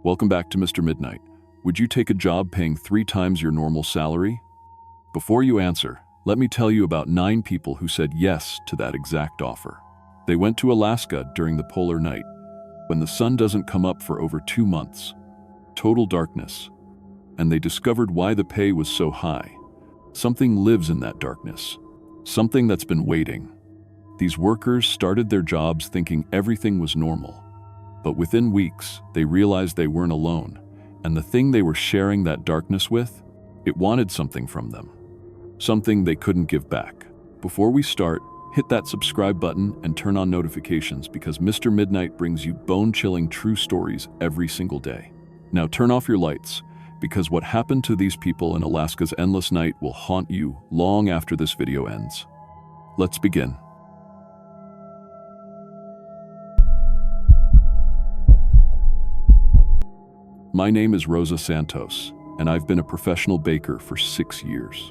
Welcome back to Mr. Midnight. Would you take a job paying 3 times your normal salary? Before you answer, let me tell you about 9 people who said yes to that exact offer. They went to Alaska during the polar night, when the sun doesn't come up for over 2 months. Total darkness. And they discovered why the pay was so high. Something lives in that darkness. Something that's been waiting. These workers started their jobs thinking everything was normal. But within weeks, they realized they weren't alone. And the thing they were sharing that darkness with, it wanted something from them. Something they couldn't give back. Before we start, hit that subscribe button and turn on notifications because Mr. Midnight brings you bone-chilling true stories every single day. Now turn off your lights, because what happened to these people in Alaska's endless night will haunt you long after this video ends. Let's begin. My name is Rosa Santos, and I've been a professional baker for 6 years.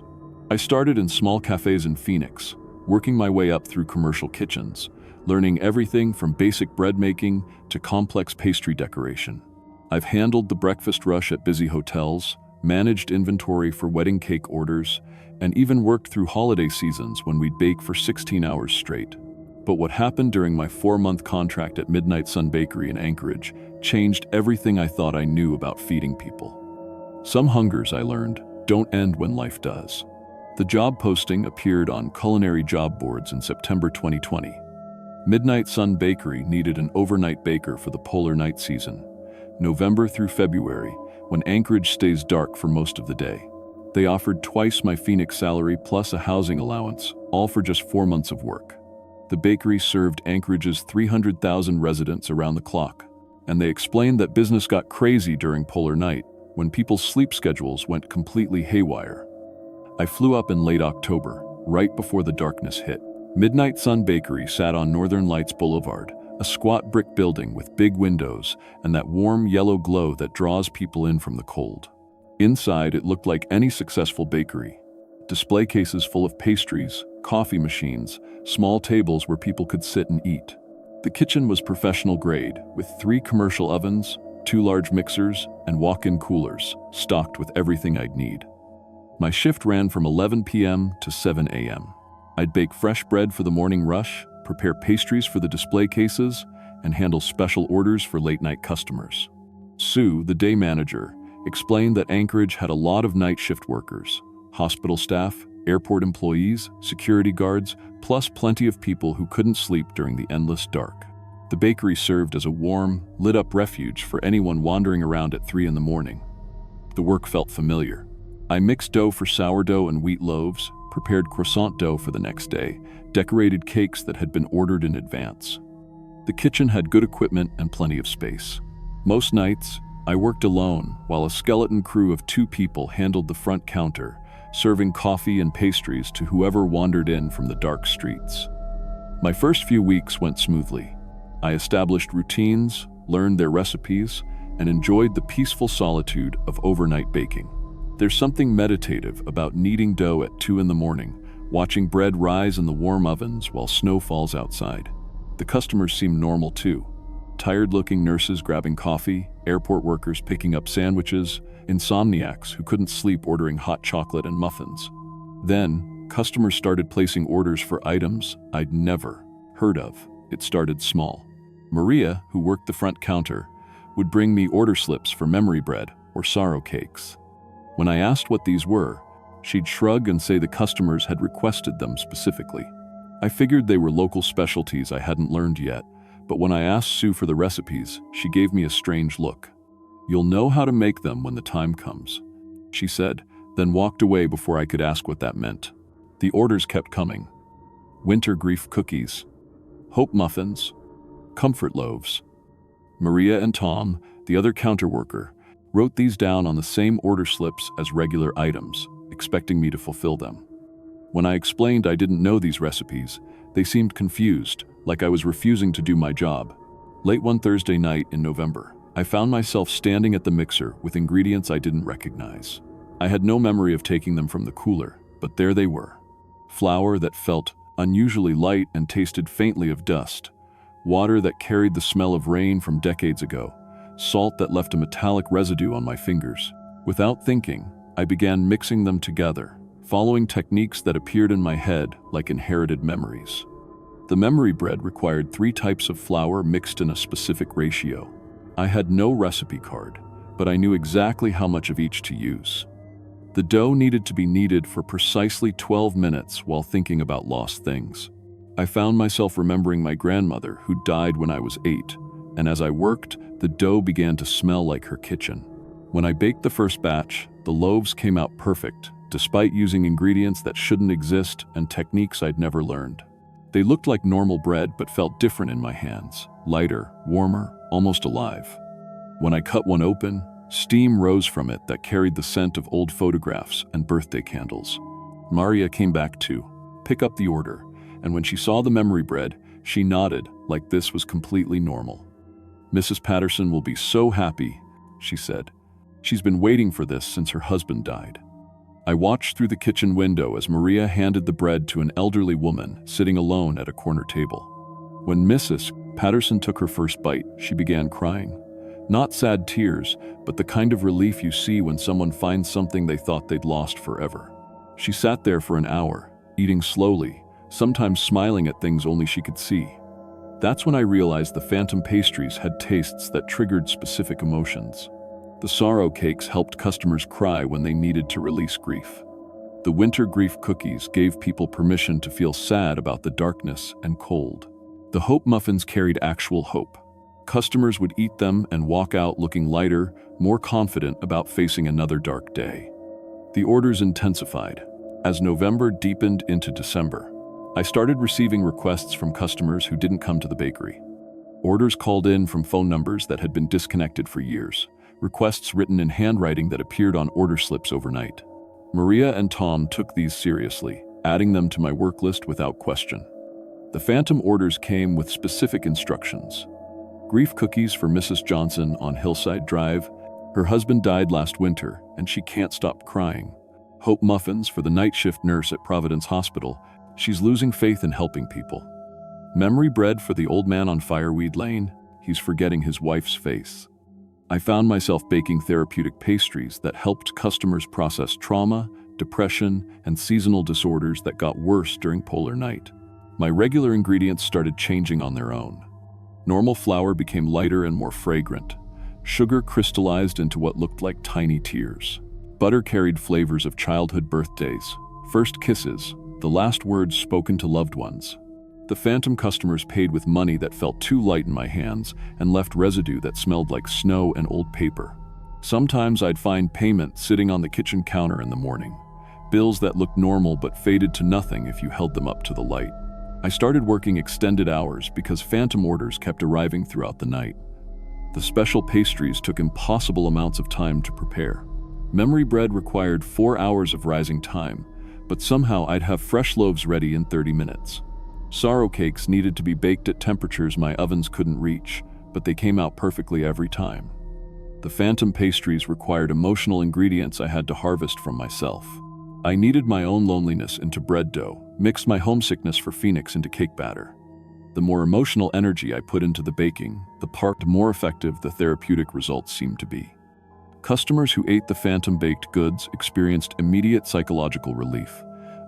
I started in small cafes in Phoenix, working my way up through commercial kitchens, learning everything from basic bread making to complex pastry decoration. I've handled the breakfast rush at busy hotels, managed inventory for wedding cake orders, and even worked through holiday seasons when we'd bake for 16 hours straight. But what happened during my 4-month contract at Midnight Sun Bakery in Anchorage changed everything I thought I knew about feeding people. Some hungers, I learned, don't end when life does. The job posting appeared on culinary job boards in September 2020. Midnight Sun Bakery needed an overnight baker for the polar night season, November through February, when Anchorage stays dark for most of the day. They offered twice my Phoenix salary plus a housing allowance, all for just 4 months of work. The bakery served Anchorage's 300,000 residents around the clock, and they explained that business got crazy during polar night, when people's sleep schedules went completely haywire. I flew up in late October, right before the darkness hit. Midnight Sun Bakery sat on Northern Lights Boulevard, a squat brick building with big windows and that warm yellow glow that draws people in from the cold. Inside, it looked like any successful bakery. Display cases full of pastries, coffee machines, small tables where people could sit and eat. The kitchen was professional grade, with 3 commercial ovens, 2 large mixers, and walk-in coolers, stocked with everything I'd need. My shift ran from 11 p.m. to 7 a.m. I'd bake fresh bread for the morning rush, prepare pastries for the display cases, and handle special orders for late-night customers. Sue, the day manager, explained that Anchorage had a lot of night shift workers, hospital staff, airport employees, security guards, plus plenty of people who couldn't sleep during the endless dark. The bakery served as a warm, lit-up refuge for anyone wandering around at 3 in the morning. The work felt familiar. I mixed dough for sourdough and wheat loaves, prepared croissant dough for the next day, decorated cakes that had been ordered in advance. The kitchen had good equipment and plenty of space. Most nights, I worked alone while a skeleton crew of 2 people handled the front counter, serving coffee and pastries to whoever wandered in from the dark streets. My first few weeks went smoothly. I established routines, learned their recipes, and enjoyed the peaceful solitude of overnight baking. There's something meditative about kneading dough at 2 in the morning, watching bread rise in the warm ovens while snow falls outside. The customers seemed normal too. Tired-looking nurses grabbing coffee, airport workers picking up sandwiches, insomniacs who couldn't sleep ordering hot chocolate and muffins. Then, customers started placing orders for items I'd never heard of. It started small. Maria, who worked the front counter, would bring me order slips for memory bread or sorrow cakes. When I asked what these were, she'd shrug and say the customers had requested them specifically. I figured they were local specialties I hadn't learned yet, but when I asked Sue for the recipes, she gave me a strange look. "You'll know how to make them when the time comes," she said, then walked away before I could ask what that meant. The orders kept coming. Winter grief cookies, hope muffins, comfort loaves. Maria and Tom, the other counter worker, wrote these down on the same order slips as regular items, expecting me to fulfill them. When I explained I didn't know these recipes, they seemed confused, like I was refusing to do my job. Late one Thursday night in November, I found myself standing at the mixer with ingredients I didn't recognize. I had no memory of taking them from the cooler, but there they were. Flour that felt unusually light and tasted faintly of dust. Water that carried the smell of rain from decades ago. salt that left a metallic residue on my fingers. Without thinking, I began mixing them together, following techniques that appeared in my head like inherited memories. The memory bread required 3 types of flour mixed in a specific ratio. I had no recipe card, but I knew exactly how much of each to use. The dough needed to be kneaded for precisely 12 minutes while thinking about lost things. I found myself remembering my grandmother, who died when I was 8, and as I worked, the dough began to smell like her kitchen. When I baked the first batch, the loaves came out perfect, despite using ingredients that shouldn't exist and techniques I'd never learned. They looked like normal bread but felt different in my hands, lighter, warmer, almost alive. When I cut one open, steam rose from it that carried the scent of old photographs and birthday candles. Maria came back to pick up the order, and when she saw the memory bread, she nodded like this was completely normal. "Mrs. Patterson will be so happy," she said. "She's been waiting for this since her husband died." I watched through the kitchen window as Maria handed the bread to an elderly woman sitting alone at a corner table. When Mrs. Patterson took her first bite, she began crying. Not sad tears, but the kind of relief you see when someone finds something they thought they'd lost forever. She sat there for an hour, eating slowly, sometimes smiling at things only she could see. That's when I realized the phantom pastries had tastes that triggered specific emotions. The sorrow cakes helped customers cry when they needed to release grief. The winter grief cookies gave people permission to feel sad about the darkness and cold. The hope muffins carried actual hope. Customers would eat them and walk out looking lighter, more confident about facing another dark day. The orders intensified. As November deepened into December, I started receiving requests from customers who didn't come to the bakery. Orders called in from phone numbers that had been disconnected for years. Requests written in handwriting that appeared on order slips overnight. Maria and Tom took these seriously, adding them to my work list without question. The phantom orders came with specific instructions. Grief cookies for Mrs. Johnson on Hillside Drive. Her husband died last winter, and she can't stop crying. Hope muffins for the night shift nurse at Providence Hospital. She's losing faith in helping people. Memory bread for the old man on Fireweed Lane. He's forgetting his wife's face. I found myself baking therapeutic pastries that helped customers process trauma, depression, and seasonal disorders that got worse during polar night. My regular ingredients started changing on their own. Normal flour became lighter and more fragrant. Sugar crystallized into what looked like tiny tears. Butter carried flavors of childhood birthdays, first kisses, the last words spoken to loved ones. The phantom customers paid with money that felt too light in my hands and left residue that smelled like snow and old paper. Sometimes I'd find payment sitting on the kitchen counter in the morning. Bills that looked normal but faded to nothing if you held them up to the light. I started working extended hours because phantom orders kept arriving throughout the night. The special pastries took impossible amounts of time to prepare. Memory bread required 4 hours of rising time, but somehow I'd have fresh loaves ready in 30 minutes. Sorrow cakes needed to be baked at temperatures my ovens couldn't reach, but they came out perfectly every time. The phantom pastries required emotional ingredients I had to harvest from myself. I kneaded my own loneliness into bread dough, mixed my homesickness for Phoenix into cake batter. The more emotional energy I put into the baking, the more effective the therapeutic results seemed to be. Customers who ate the phantom baked goods experienced immediate psychological relief,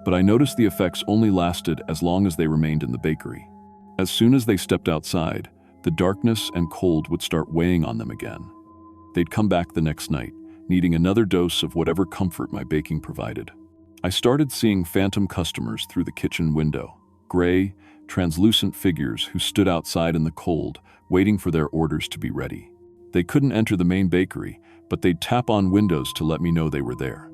but I noticed the effects only lasted as long as they remained in the bakery. As soon as they stepped outside, the darkness and cold would start weighing on them again. They'd come back the next night, needing another dose of whatever comfort my baking provided. I started seeing phantom customers through the kitchen window, gray, translucent figures who stood outside in the cold, waiting for their orders to be ready. They couldn't enter the main bakery, but they'd tap on windows to let me know they were there.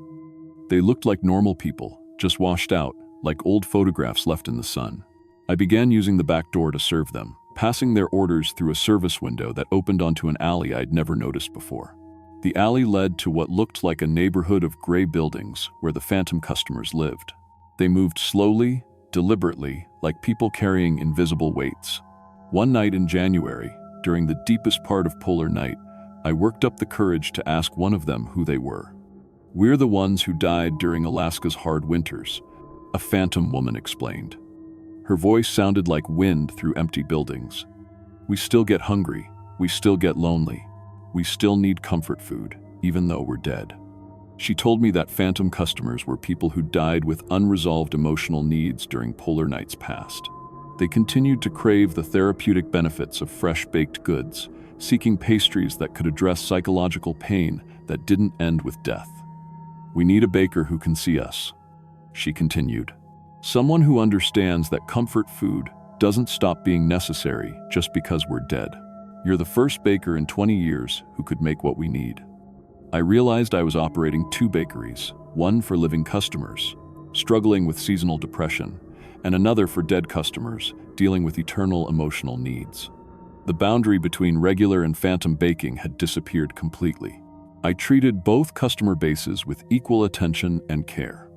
They looked like normal people, just washed out, like old photographs left in the sun. I began using the back door to serve them, passing their orders through a service window that opened onto an alley I'd never noticed before. The alley led to what looked like a neighborhood of gray buildings where the phantom customers lived. They moved slowly, deliberately, like people carrying invisible weights. One night in January, during the deepest part of polar night, I worked up the courage to ask one of them who they were. "We're the ones who died during Alaska's hard winters," a phantom woman explained. Her voice sounded like wind through empty buildings. "We still get hungry, we still get lonely, we still need comfort food, even though we're dead. She told me that phantom customers were people who died with unresolved emotional needs during polar nights past. They continued to crave the therapeutic benefits of fresh baked goods, seeking pastries that could address psychological pain that didn't end with death. We need a baker who can see us, she continued. Someone who understands that comfort food doesn't stop being necessary just because we're dead. You're the first baker in 20 years who could make what we need. I realized I was operating two bakeries, one for living customers, struggling with seasonal depression, and another for dead customers, dealing with eternal emotional needs. The boundary between regular and phantom baking had disappeared completely. I treated both customer bases with equal attention and care.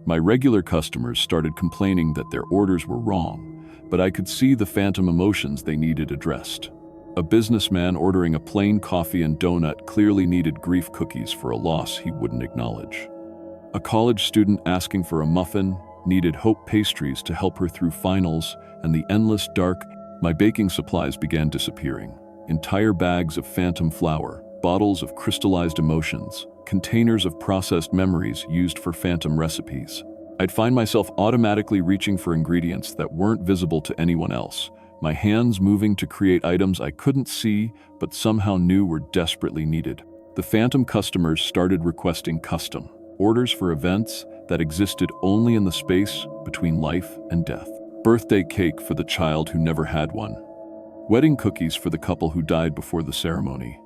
My regular customers started complaining that their orders were wrong, but I could see the phantom emotions they needed addressed. A businessman ordering a plain coffee and donut clearly needed grief cookies for a loss he wouldn't acknowledge. A college student asking for a muffin needed hope pastries to help her through finals, and the endless dark. My baking supplies began disappearing. Entire bags of phantom flour, bottles of crystallized emotions, containers of processed memories used for phantom recipes. I'd find myself automatically reaching for ingredients that weren't visible to anyone else, my hands moving to create items I couldn't see but somehow knew were desperately needed. The phantom customers started requesting custom orders for events that existed only in the space between life and death. Birthday cake for the child who never had one. Wedding cookies for the couple who died before the ceremony.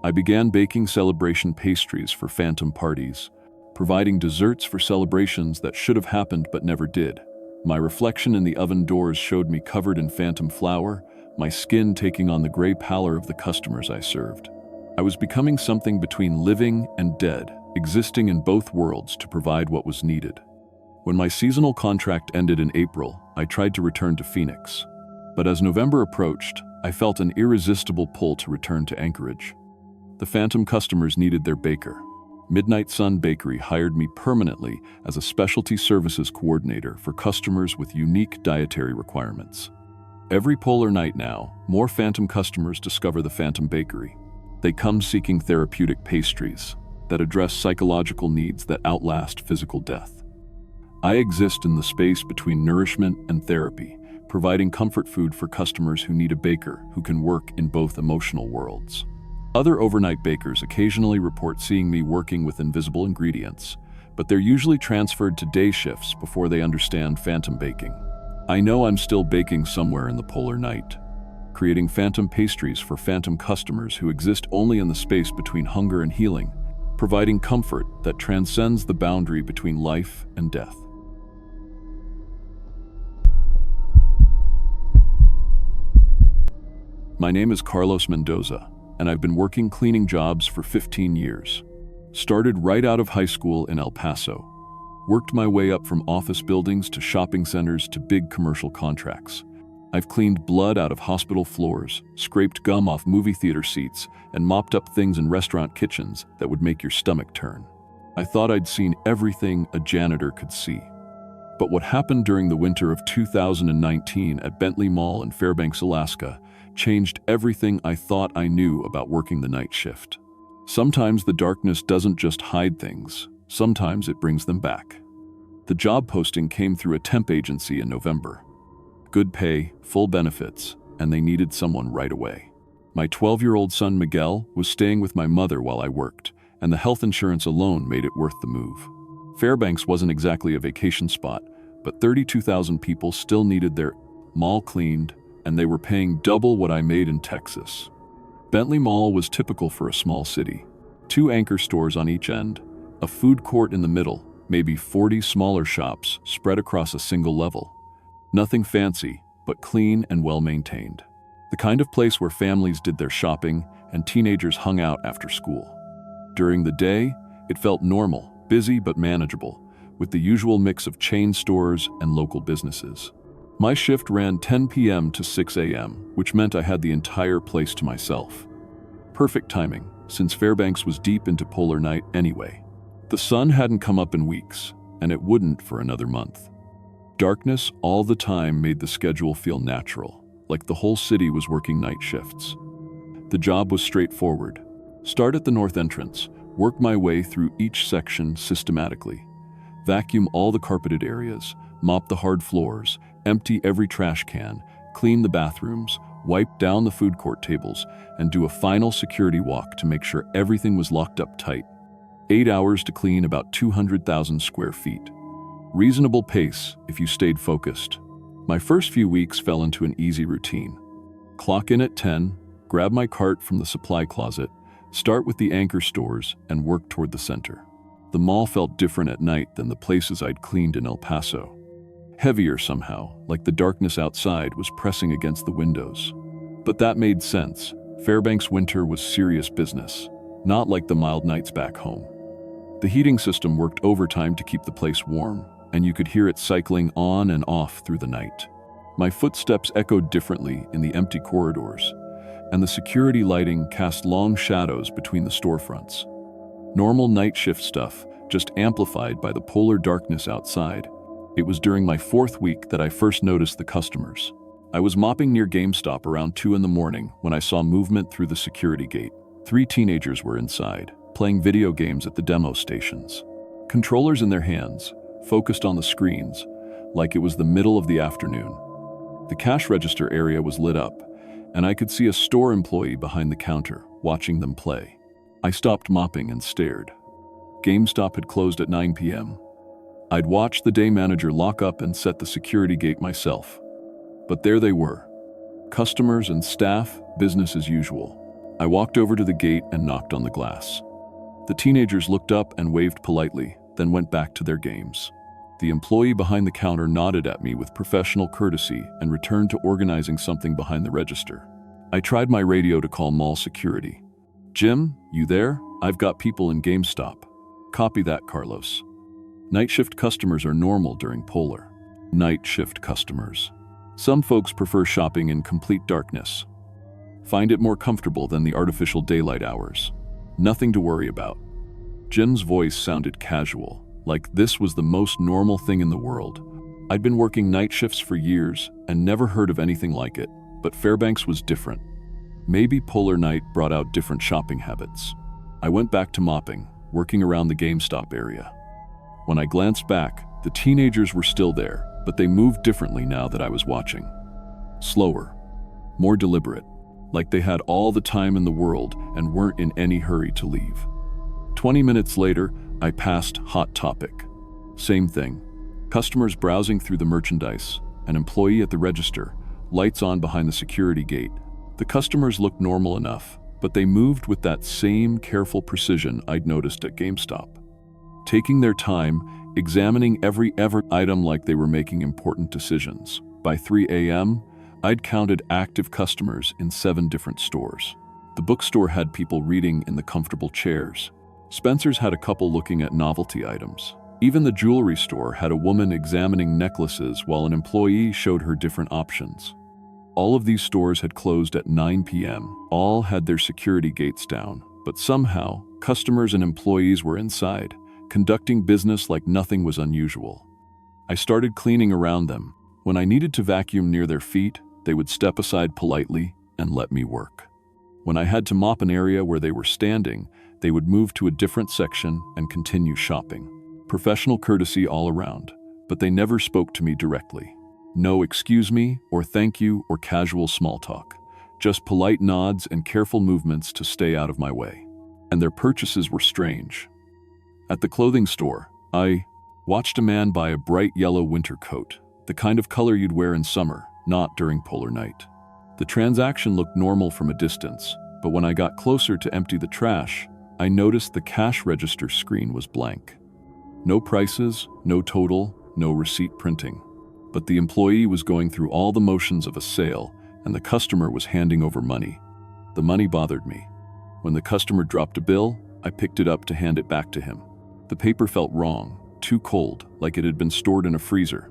I began baking celebration pastries for phantom parties, providing desserts for celebrations that should have happened but never did. My reflection in the oven doors showed me covered in phantom flour, my skin taking on the gray pallor of the customers I served. I was becoming something between living and dead, existing in both worlds to provide what was needed. When my seasonal contract ended in April, I tried to return to Phoenix. But as November approached, I felt an irresistible pull to return to Anchorage. The phantom customers needed their baker. Midnight Sun Bakery hired me permanently as a specialty services coordinator for customers with unique dietary requirements. Every polar night now, more phantom customers discover the Phantom Bakery. They come seeking therapeutic pastries that address psychological needs that outlast physical death. I exist in the space between nourishment and therapy, providing comfort food for customers who need a baker who can work in both emotional worlds. Other overnight bakers occasionally report seeing me working with invisible ingredients, but they're usually transferred to day shifts before they understand phantom baking. I know I'm still baking somewhere in the polar night, creating phantom pastries for phantom customers who exist only in the space between hunger and healing, providing comfort that transcends the boundary between life and death. My name is Carlos Mendoza, and I've been working cleaning jobs for 15 years. Started right out of high school in El Paso. Worked my way up from office buildings to shopping centers to big commercial contracts. I've cleaned blood out of hospital floors, scraped gum off movie theater seats, and mopped up things in restaurant kitchens that would make your stomach turn. I thought I'd seen everything a janitor could see. But what happened during the winter of 2019 at Bentley Mall in Fairbanks, Alaska, changed everything I thought I knew about working the night shift. Sometimes the darkness doesn't just hide things, sometimes it brings them back. The job posting came through a temp agency in November. Good pay, full benefits, and they needed someone right away. My 12-year-old son Miguel was staying with my mother while I worked, and the health insurance alone made it worth the move. Fairbanks wasn't exactly a vacation spot, but 32,000 people still needed their mall cleaned, and they were paying double what I made in Texas. Bentley Mall was typical for a small city. 2 anchor stores on each end, a food court in the middle, maybe 40 smaller shops spread across a single level. Nothing fancy, but clean and well-maintained. The kind of place where families did their shopping and teenagers hung out after school. During the day, it felt normal, busy but manageable, with the usual mix of chain stores and local businesses. My shift ran 10 p.m. to 6 a.m., which meant I had the entire place to myself. Perfect timing, since Fairbanks was deep into polar night anyway. The sun hadn't come up in weeks, and it wouldn't for another month. Darkness all the time made the schedule feel natural, like the whole city was working night shifts. The job was straightforward. Start at the north entrance, work my way through each section systematically. Vacuum all the carpeted areas, mop the hard floors, empty every trash can, clean the bathrooms, wipe down the food court tables, and do a final security walk to make sure everything was locked up tight. 8 hours to clean about 200,000 square feet. Reasonable pace if you stayed focused. My first few weeks fell into an easy routine. Clock in at 10, grab my cart from the supply closet, start with the anchor stores, and work toward the center. The mall felt different at night than the places I'd cleaned in El Paso. Heavier somehow, like the darkness outside was pressing against the windows. But that made sense. Fairbanks winter was serious business, not like the mild nights back home. The heating system worked overtime to keep the place warm, and you could hear it cycling on and off through the night. My footsteps echoed differently in the empty corridors, and the security lighting cast long shadows between the storefronts. Normal night shift stuff, just amplified by the polar darkness outside. It was during my 4th week that I first noticed the customers. I was mopping near GameStop around 2 in the morning when I saw movement through the security gate. 3 teenagers were inside, playing video games at the demo stations. Controllers in their hands, focused on the screens, like it was the middle of the afternoon. The cash register area was lit up, and I could see a store employee behind the counter, watching them play. I stopped mopping and stared. GameStop had closed at 9 p.m. I'd watched the day manager lock up and set the security gate myself. But there they were. Customers and staff, business as usual. I walked over to the gate and knocked on the glass. The teenagers looked up and waved politely, then went back to their games. The employee behind the counter nodded at me with professional courtesy and returned to organizing something behind the register. I tried my radio to call mall security. "Jim, you there? I've got people in GameStop." "Copy that, Carlos." Night shift customers are normal during polar. Night shift customers. Some folks prefer shopping in complete darkness. Find it more comfortable than the artificial daylight hours. Nothing to worry about. Jim's voice sounded casual, like this was the most normal thing in the world. I'd been working night shifts for years and never heard of anything like it, but Fairbanks was different. Maybe polar night brought out different shopping habits. I went back to mopping, working around the GameStop area. When I glanced back, the teenagers were still there, but they moved differently now that I was watching. Slower, more deliberate, like they had all the time in the world and weren't in any hurry to leave. 20 minutes later, I passed Hot Topic. Same thing. Customers browsing through the merchandise, an employee at the register, lights on behind the security gate. The customers looked normal enough, but they moved with that same careful precision I'd noticed at GameStop. Taking their time, examining every item like they were making important decisions. By 3 a.m., I'd counted active customers in 7 different stores. The bookstore had people reading in the comfortable chairs. Spencer's had a couple looking at novelty items. Even the jewelry store had a woman examining necklaces while an employee showed her different options. All of these stores had closed at 9 p.m. All had their security gates down, but somehow, customers and employees were inside, conducting business like nothing was unusual. I started cleaning around them. When I needed to vacuum near their feet, they would step aside politely and let me work. When I had to mop an area where they were standing, they would move to a different section and continue shopping. Professional courtesy all around, but they never spoke to me directly. No excuse me, or thank you, or casual small talk. Just polite nods and careful movements to stay out of my way. And their purchases were strange. At the clothing store, I watched a man buy a bright yellow winter coat, the kind of color you'd wear in summer, not during polar night. The transaction looked normal from a distance, but when I got closer to empty the trash, I noticed the cash register screen was blank. No prices, no total, no receipt printing. But the employee was going through all the motions of a sale, and the customer was handing over money. The money bothered me. When the customer dropped a bill, I picked it up to hand it back to him. The paper felt wrong, too cold, like it had been stored in a freezer.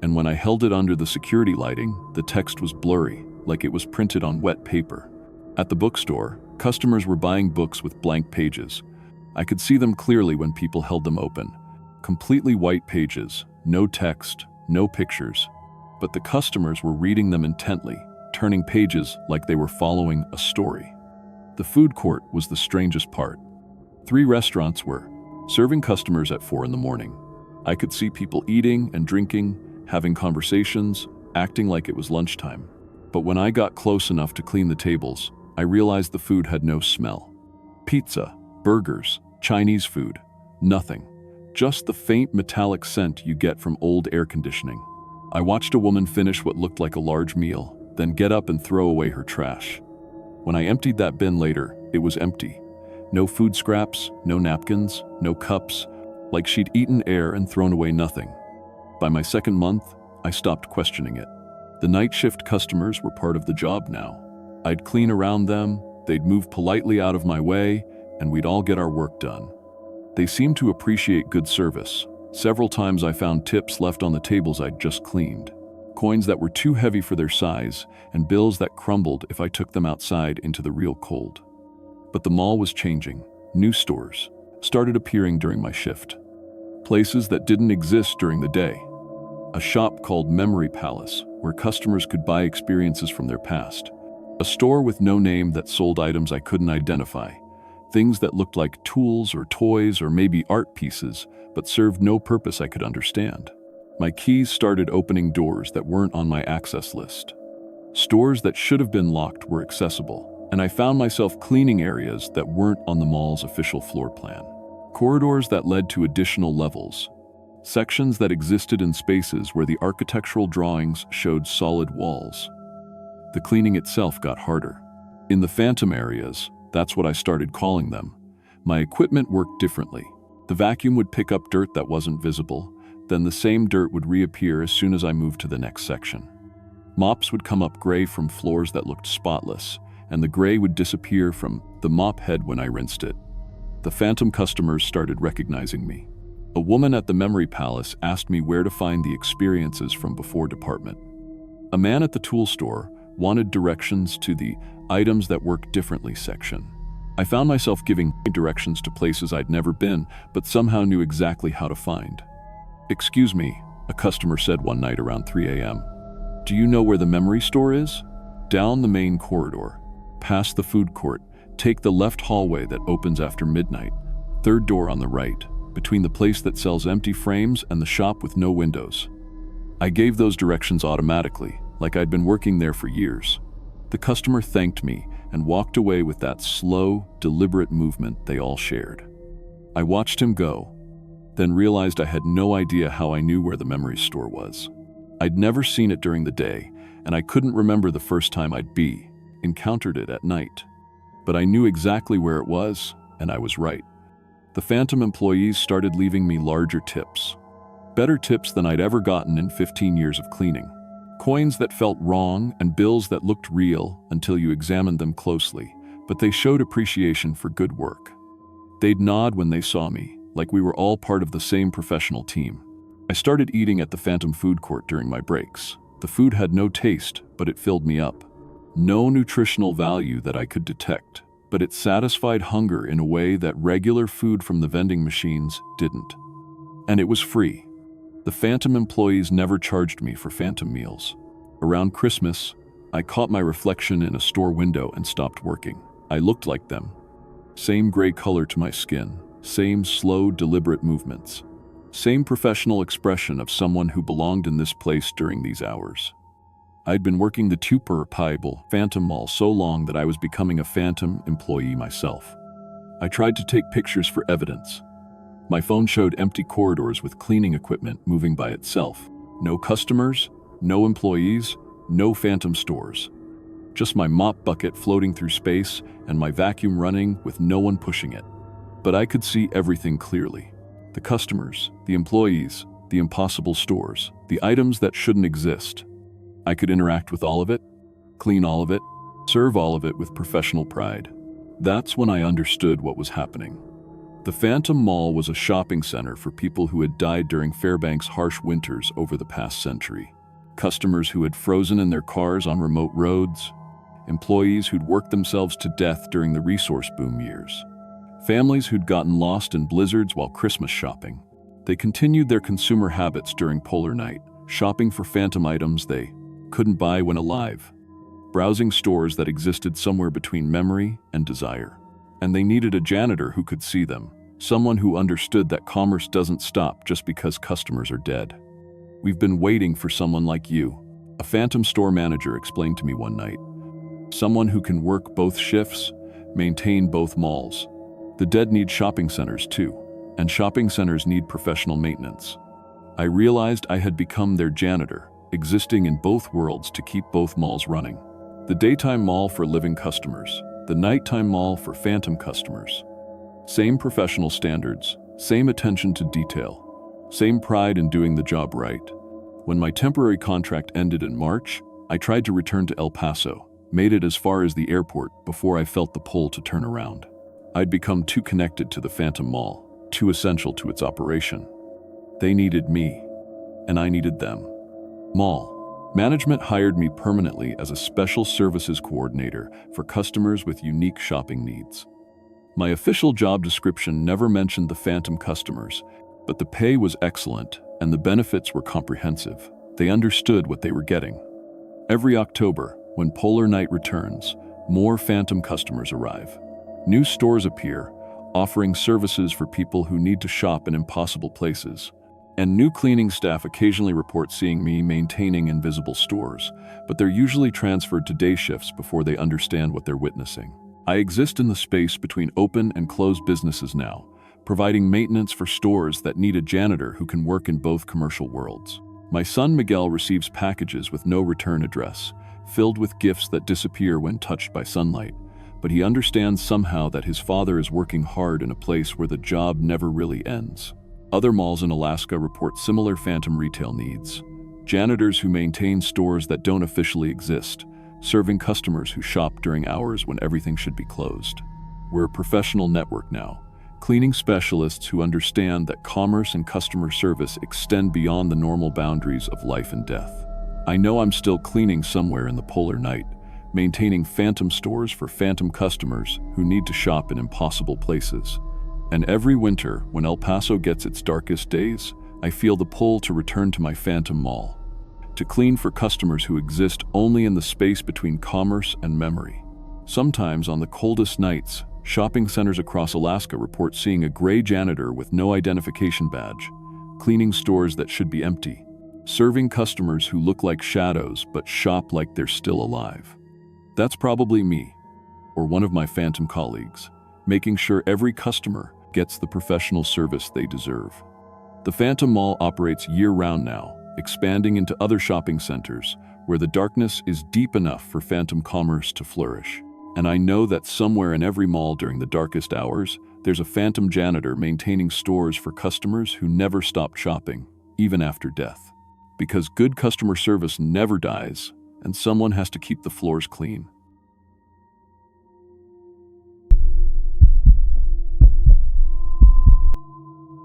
And when I held it under the security lighting, the text was blurry, like it was printed on wet paper. At the bookstore, customers were buying books with blank pages. I could see them clearly when people held them open. Completely white pages, no text, no pictures. But the customers were reading them intently, turning pages like they were following a story. The food court was the strangest part. 3 restaurants were serving customers at 4 in the morning. I could see people eating and drinking, having conversations, acting like it was lunchtime. But when I got close enough to clean the tables, I realized the food had no smell. Pizza, burgers, Chinese food, nothing. Just the faint metallic scent you get from old air conditioning. I watched a woman finish what looked like a large meal, then get up and throw away her trash. When I emptied that bin later, it was empty. No food scraps, no napkins, no cups, like she'd eaten air and thrown away nothing. By my 2nd month, I stopped questioning it. The night shift customers were part of the job now. I'd clean around them, they'd move politely out of my way, and we'd all get our work done. They seemed to appreciate good service. Several times I found tips left on the tables I'd just cleaned. Coins that were too heavy for their size, and bills that crumbled if I took them outside into the real cold. But the mall was changing. New stores started appearing during my shift. Places that didn't exist during the day. A shop called Memory Palace, where customers could buy experiences from their past. A store with no name that sold items I couldn't identify. Things that looked like tools or toys or maybe art pieces, but served no purpose I could understand. My keys started opening doors that weren't on my access list. Stores that should have been locked were accessible, and I found myself cleaning areas that weren't on the mall's official floor plan. Corridors that led to additional levels. Sections that existed in spaces where the architectural drawings showed solid walls. The cleaning itself got harder. In the phantom areas, that's what I started calling them, my equipment worked differently. The vacuum would pick up dirt that wasn't visible, then the same dirt would reappear as soon as I moved to the next section. Mops would come up gray from floors that looked spotless, and the gray would disappear from the mop head when I rinsed it. The phantom customers started recognizing me. A woman at the Memory Palace asked me where to find the experiences from before department. A man at the tool store wanted directions to the items that work differently section. I found myself giving directions to places I'd never been, but somehow knew exactly how to find. "Excuse me," a customer said one night around 3 a.m. "Do you know where the memory store is?" "Down the main corridor, past the food court, take the left hallway that opens after midnight, 3rd door on the right, between the place that sells empty frames and the shop with no windows." I gave those directions automatically, like I'd been working there for years. The customer thanked me and walked away with that slow, deliberate movement they all shared. I watched him go, then realized I had no idea how I knew where the memory store was. I'd never seen it during the day, and I couldn't remember the first time I'd encountered it at night. But I knew exactly where it was, and I was right. The phantom employees started leaving me larger tips. Better tips than I'd ever gotten in 15 years of cleaning. Coins that felt wrong and bills that looked real until you examined them closely, but they showed appreciation for good work. They'd nod when they saw me, like we were all part of the same professional team. I started eating at the phantom food court during my breaks. The food had no taste, but it filled me up. No nutritional value that I could detect, but it satisfied hunger in a way that regular food from the vending machines didn't. And it was free. The phantom employees never charged me for phantom meals. Around Christmas, I caught my reflection in a store window and stopped working. I looked like them. Same gray color to my skin, same slow, deliberate movements, same professional expression of someone who belonged in this place during these hours. I'd been working the Tupper-Piebel Phantom Mall so long that I was becoming a phantom employee myself. I tried to take pictures for evidence. My phone showed empty corridors with cleaning equipment moving by itself. No customers, no employees, no phantom stores. Just my mop bucket floating through space and my vacuum running with no one pushing it. But I could see everything clearly. The customers, the employees, the impossible stores, the items that shouldn't exist. I could interact with all of it, clean all of it, serve all of it with professional pride. That's when I understood what was happening. The Phantom Mall was a shopping center for people who had died during Fairbank's harsh winters over the past century. Customers who had frozen in their cars on remote roads. Employees who'd worked themselves to death during the resource boom years. Families who'd gotten lost in blizzards while Christmas shopping. They continued their consumer habits during polar night, shopping for phantom items they couldn't buy when alive. browsing stores that existed somewhere between memory and desire. And they needed a janitor who could see them, someone who understood that commerce doesn't stop just because customers are dead. "We've been waiting for someone like you," a phantom store manager explained to me one night. "Someone who can work both shifts, maintain both malls. The dead need shopping centers too, and shopping centers need professional maintenance." I realized I had become their janitor, existing in both worlds to keep both malls running. The daytime mall for living customers, the nighttime mall for phantom customers. Same professional standards, same attention to detail, same pride in doing the job right. When my temporary contract ended in March, I tried to return to El Paso, made it as far as the airport before I felt the pull to turn around. I'd become too connected to the Phantom Mall, too essential to its operation. They needed me, and I needed them. Mall management hired me permanently as a special services coordinator for customers with unique shopping needs. My official job description never mentioned the phantom customers, but the pay was excellent and the benefits were comprehensive. They understood what they were getting. Every October, when Polar Night returns, more phantom customers arrive. New stores appear, offering services for people who need to shop in impossible places. And new cleaning staff occasionally report seeing me maintaining invisible stores, but they're usually transferred to day shifts before they understand what they're witnessing. I exist in the space between open and closed businesses now, providing maintenance for stores that need a janitor who can work in both commercial worlds. My son Miguel receives packages with no return address, filled with gifts that disappear when touched by sunlight, but he understands somehow that his father is working hard in a place where the job never really ends. Other malls in Alaska report similar phantom retail needs. Janitors who maintain stores that don't officially exist, serving customers who shop during hours when everything should be closed. We're a professional network now, cleaning specialists who understand that commerce and customer service extend beyond the normal boundaries of life and death. I know I'm still cleaning somewhere in the polar night, maintaining phantom stores for phantom customers who need to shop in impossible places. And every winter, when El Paso gets its darkest days, I feel the pull to return to my phantom mall, to clean for customers who exist only in the space between commerce and memory. Sometimes on the coldest nights, shopping centers across Alaska report seeing a gray janitor with no identification badge, cleaning stores that should be empty, serving customers who look like shadows but shop like they're still alive. That's probably me, or one of my phantom colleagues, making sure every customer gets the professional service they deserve. The Phantom Mall operates year-round now, expanding into other shopping centers where the darkness is deep enough for phantom commerce to flourish. And I know that somewhere in every mall during the darkest hours, there's a phantom janitor maintaining stores for customers who never stopped shopping, even after death. Because good customer service never dies, and someone has to keep the floors clean.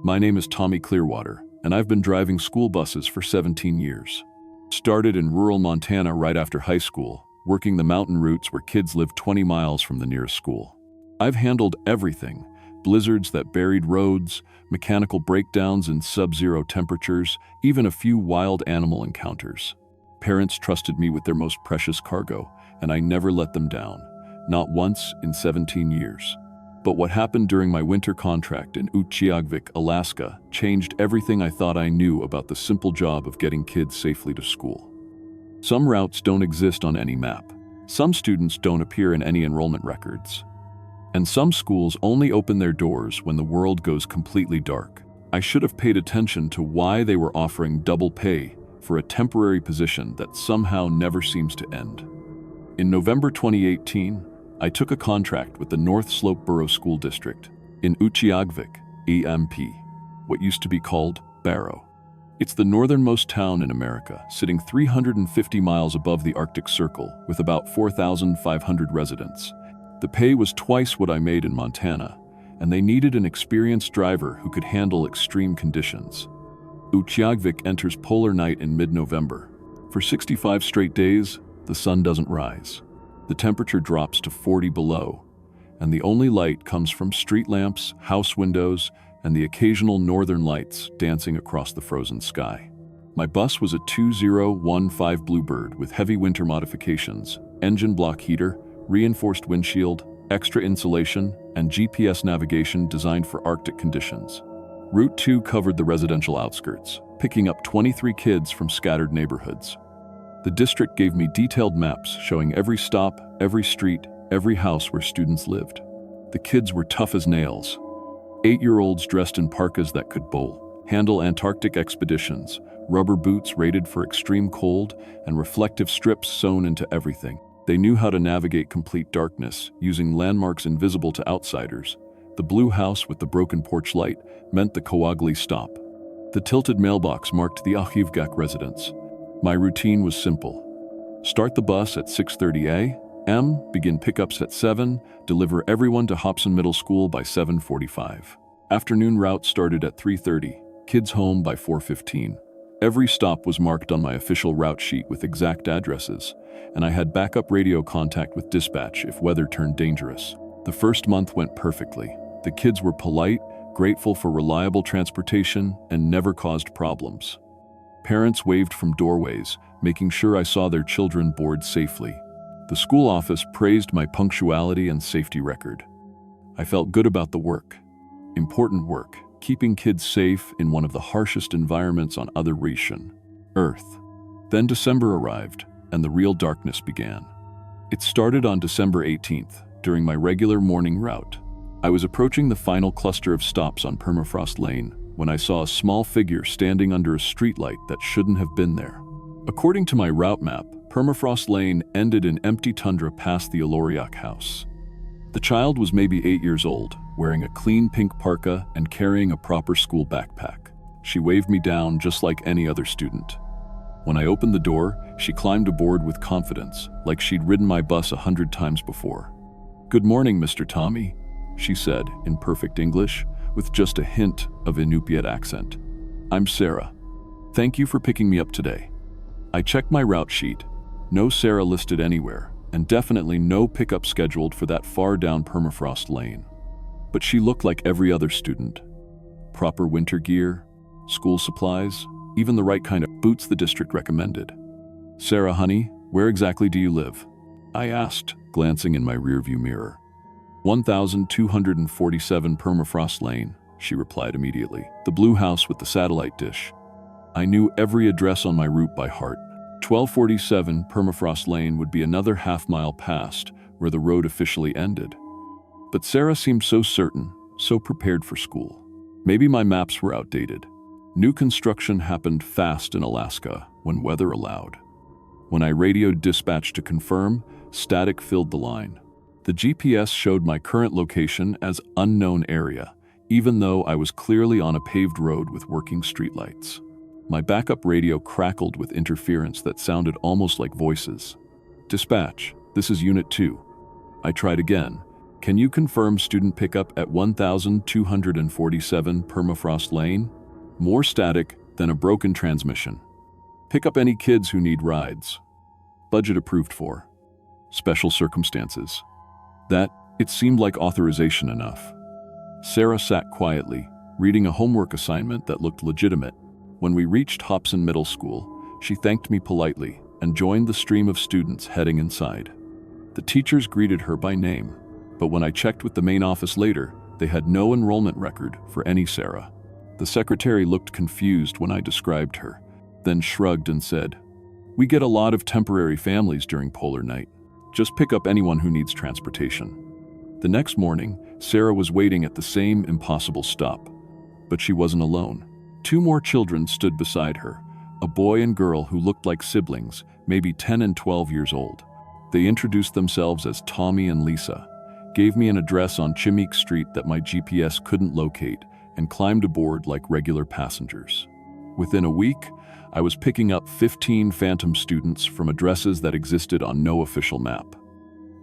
My name is Tommy Clearwater, and I've been driving school buses for 17 years. Started in rural Montana right after high school, working the mountain routes where kids live 20 miles from the nearest school. I've handled everything: blizzards that buried roads, mechanical breakdowns in sub-zero temperatures, even a few wild animal encounters. Parents trusted me with their most precious cargo, and I never let them down, not once in 17 years. But what happened during my winter contract in Utqiagvik, Alaska, changed everything I thought I knew about the simple job of getting kids safely to school. Some routes don't exist on any map. Some students don't appear in any enrollment records. And some schools only open their doors when the world goes completely dark. I should have paid attention to why they were offering double pay for a temporary position that somehow never seems to end. In November 2018, I took a contract with the North Slope Borough School District in Utqiagvik, EMP, what used to be called Barrow. It's the northernmost town in America, sitting 350 miles above the Arctic Circle with about 4,500 residents. The pay was twice what I made in Montana, and they needed an experienced driver who could handle extreme conditions. Utqiagvik enters polar night in mid-November. For 65 straight days, the sun doesn't rise. The temperature drops to 40 below, and the only light comes from street lamps, house windows, and the occasional northern lights dancing across the frozen sky. My bus was a 2015 Bluebird with heavy winter modifications, engine block heater, reinforced windshield, extra insulation, and GPS navigation designed for Arctic conditions. Route 2 covered the residential outskirts, picking up 23 kids from scattered neighborhoods. The district gave me detailed maps showing every stop, every street, every house where students lived. The kids were tough as nails. 8-year-olds dressed in parkas that could bowl, handle Antarctic expeditions, rubber boots rated for extreme cold, and reflective strips sewn into everything. They knew how to navigate complete darkness, using landmarks invisible to outsiders. The blue house with the broken porch light meant the Coagli stop. The tilted mailbox marked the Ahivgak residence. My routine was simple. Start the bus at 6:30 a.m., begin pickups at 7, deliver everyone to Hobson Middle School by 7:45. Afternoon route started at 3:30, kids home by 4:15. Every stop was marked on my official route sheet with exact addresses, and I had backup radio contact with dispatch if weather turned dangerous. The first month went perfectly. The kids were polite, grateful for reliable transportation, and never caused problems. Parents waved from doorways, making sure I saw their children board safely. The school office praised my punctuality and safety record. I felt good about the work. Important work, keeping kids safe in one of the harshest environments on Other Rishon, Earth. Then December arrived, and the real darkness began. It started on December 18th, during my regular morning route. I was approaching the final cluster of stops on Permafrost Lane when I saw a small figure standing under a streetlight that shouldn't have been there. According to my route map, Permafrost Lane ended in empty tundra past the Aloriak house. The child was maybe 8 years old, wearing a clean pink parka and carrying a proper school backpack. She waved me down just like any other student. When I opened the door, she climbed aboard with confidence, like she'd ridden my bus 100 times before. "Good morning, Mr. Tommy," she said in perfect English, with just a hint of Inupiat accent. "I'm Sarah. Thank you for picking me up today." I checked my route sheet. No Sarah listed anywhere, and definitely no pickup scheduled for that far down Permafrost Lane. But she looked like every other student. Proper winter gear, school supplies, even the right kind of boots the district recommended. "Sarah, honey, where exactly do you live?" I asked, glancing in my rearview mirror. 1247 Permafrost Lane, she replied immediately. The blue house with the satellite dish. I knew every address on my route by heart. 1247 Permafrost Lane would be another half-mile past where the road officially ended. But Sarah seemed so certain, so prepared for school. Maybe my maps were outdated. New construction happened fast in Alaska when weather allowed. When I radioed dispatch to confirm, static filled the line. The GPS showed my current location as unknown area, even though I was clearly on a paved road with working streetlights. My backup radio crackled with interference that sounded almost like voices. "Dispatch, this is Unit 2. I tried again. Can you confirm student pickup at 1247 Permafrost Lane? More static than a broken transmission. Pick up any kids who need rides. Budget approved for. Special circumstances." It seemed like authorization enough. Sarah sat quietly, reading a homework assignment that looked legitimate. When we reached Hobson Middle School, she thanked me politely and joined the stream of students heading inside. The teachers greeted her by name, but when I checked with the main office later, they had no enrollment record for any Sarah. The secretary looked confused when I described her, then shrugged and said, "We get a lot of temporary families during polar night. Just pick up anyone who needs transportation." The next morning, Sarah was waiting at the same impossible stop. But she wasn't alone. 2 more children stood beside her, a boy and girl who looked like siblings, maybe 10 and 12 years old. They introduced themselves as Tommy and Lisa, gave me an address on Chimik Street that my GPS couldn't locate, and climbed aboard like regular passengers. Within a week, I was picking up 15 phantom students from addresses that existed on no official map.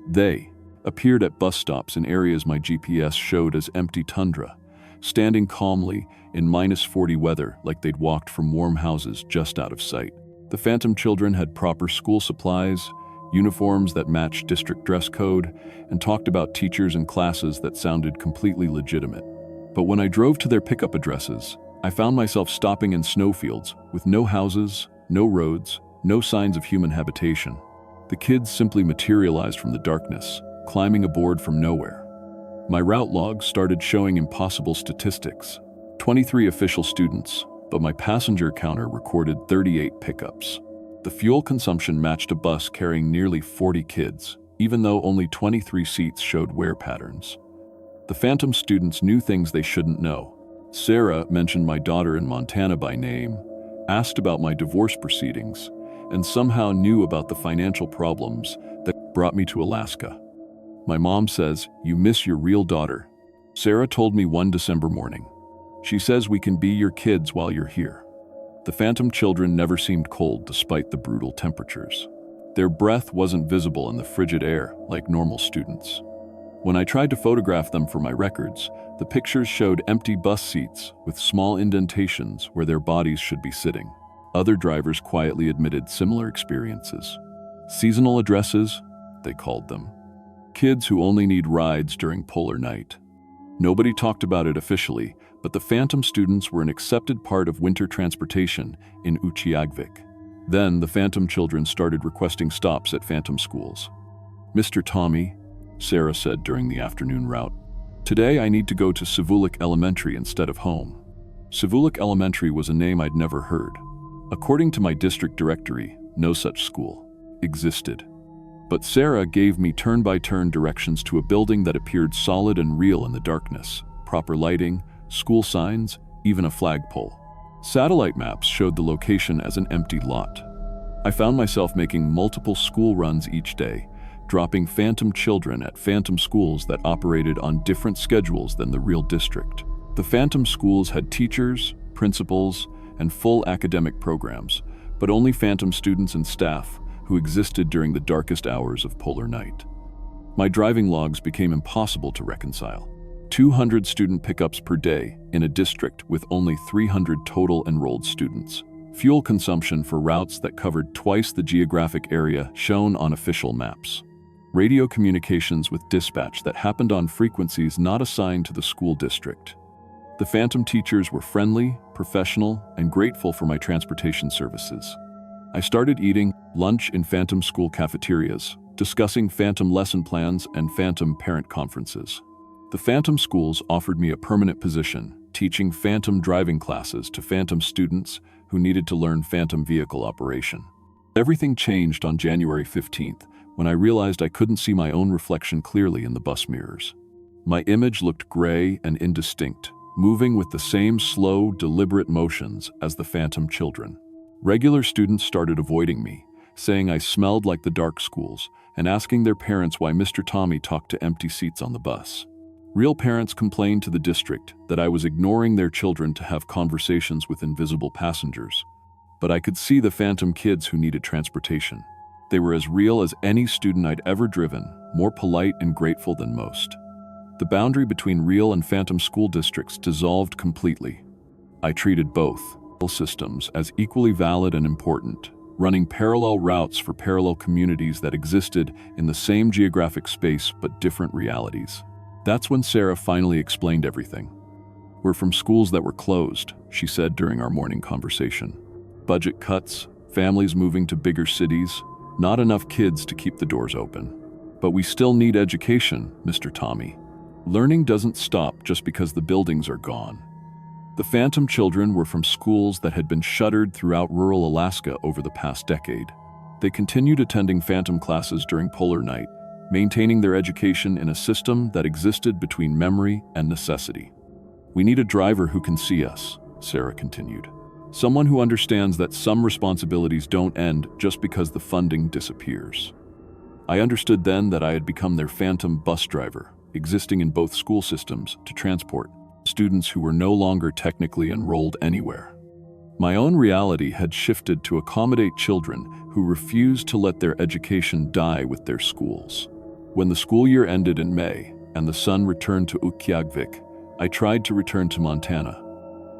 They appeared at bus stops in areas my GPS showed as empty tundra, standing calmly in -40 weather like they'd walked from warm houses just out of sight. The phantom children had proper school supplies, uniforms that matched district dress code, and talked about teachers and classes that sounded completely legitimate. But when I drove to their pickup addresses, I found myself stopping in snowfields with no houses, no roads, no signs of human habitation. The kids simply materialized from the darkness, climbing aboard from nowhere. My route log started showing impossible statistics. 23 official students, but my passenger counter recorded 38 pickups. The fuel consumption matched a bus carrying nearly 40 kids, even though only 23 seats showed wear patterns. The phantom students knew things they shouldn't know. Sarah mentioned my daughter in Montana by name, asked about my divorce proceedings, and somehow knew about the financial problems that brought me to Alaska. My mom says, "You miss your real daughter." Sarah told me one December morning. She says we can be your kids while you're here. The phantom children never seemed cold despite the brutal temperatures. Their breath wasn't visible in the frigid air like normal students. When I tried to photograph them for my records, the pictures showed empty bus seats with small indentations where their bodies should be sitting. Other drivers quietly admitted similar experiences. Seasonal addresses, they called them. Kids who only need rides during polar night. Nobody talked about it officially, but the phantom students were an accepted part of winter transportation in Utqiagvik. Then the phantom children started requesting stops at phantom schools. "Mr. Tommy," Sarah said during the afternoon route, "today I need to go to Sivulik Elementary instead of home." Sivulik Elementary was a name I'd never heard. According to my district directory, no such school existed. But Sarah gave me turn-by-turn directions to a building that appeared solid and real in the darkness, proper lighting, school signs, even a flagpole. Satellite maps showed the location as an empty lot. I found myself making multiple school runs each day, dropping phantom children at phantom schools that operated on different schedules than the real district. The phantom schools had teachers, principals, and full academic programs, but only phantom students and staff who existed during the darkest hours of polar night. My driving logs became impossible to reconcile. 200 student pickups per day in a district with only 300 total enrolled students. Fuel consumption for routes that covered twice the geographic area shown on official maps. Radio communications with dispatch that happened on frequencies not assigned to the school district. The phantom teachers were friendly, professional, and grateful for my transportation services. I started eating lunch in phantom school cafeterias, discussing phantom lesson plans and phantom parent conferences. The phantom schools offered me a permanent position, teaching phantom driving classes to phantom students who needed to learn phantom vehicle operation. Everything changed on January 15th, when I realized I couldn't see my own reflection clearly in the bus mirrors. My image looked gray and indistinct, moving with the same slow, deliberate motions as the phantom children. Regular students started avoiding me, saying I smelled like the dark schools, and asking their parents why Mr. Tommy talked to empty seats on the bus. Real parents complained to the district that I was ignoring their children to have conversations with invisible passengers. But I could see the phantom kids who needed transportation. They were as real as any student I'd ever driven, more polite and grateful than most. The boundary between real and phantom school districts dissolved completely. I treated both systems as equally valid and important, running parallel routes for parallel communities that existed in the same geographic space but different realities. That's when Sarah finally explained everything. "We're from schools that were closed," she said during our morning conversation. "Budget cuts, families moving to bigger cities, not enough kids to keep the doors open. But we still need education, Mr. Tommy. Learning doesn't stop just because the buildings are gone." The phantom children were from schools that had been shuttered throughout rural Alaska over the past decade. They continued attending phantom classes during polar night, maintaining their education in a system that existed between memory and necessity. "We need a driver who can see us," Sarah continued. "Someone who understands that some responsibilities don't end just because the funding disappears." I understood then that I had become their phantom bus driver, existing in both school systems to transport students who were no longer technically enrolled anywhere. My own reality had shifted to accommodate children who refused to let their education die with their schools. When the school year ended in May and the sun returned to Utqiagvik, I tried to return to Montana,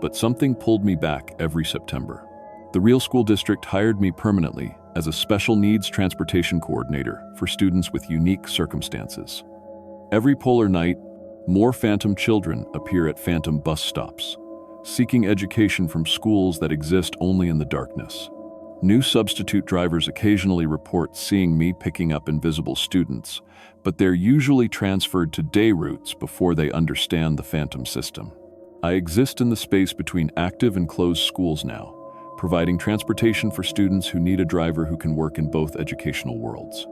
but something pulled me back every September. The real school district hired me permanently as a special needs transportation coordinator for students with unique circumstances. Every polar night, more phantom children appear at phantom bus stops, seeking education from schools that exist only in the darkness. New substitute drivers occasionally report seeing me picking up invisible students, but they're usually transferred to day routes before they understand the phantom system. I exist in the space between active and closed schools now, providing transportation for students who need a driver who can work in both educational worlds.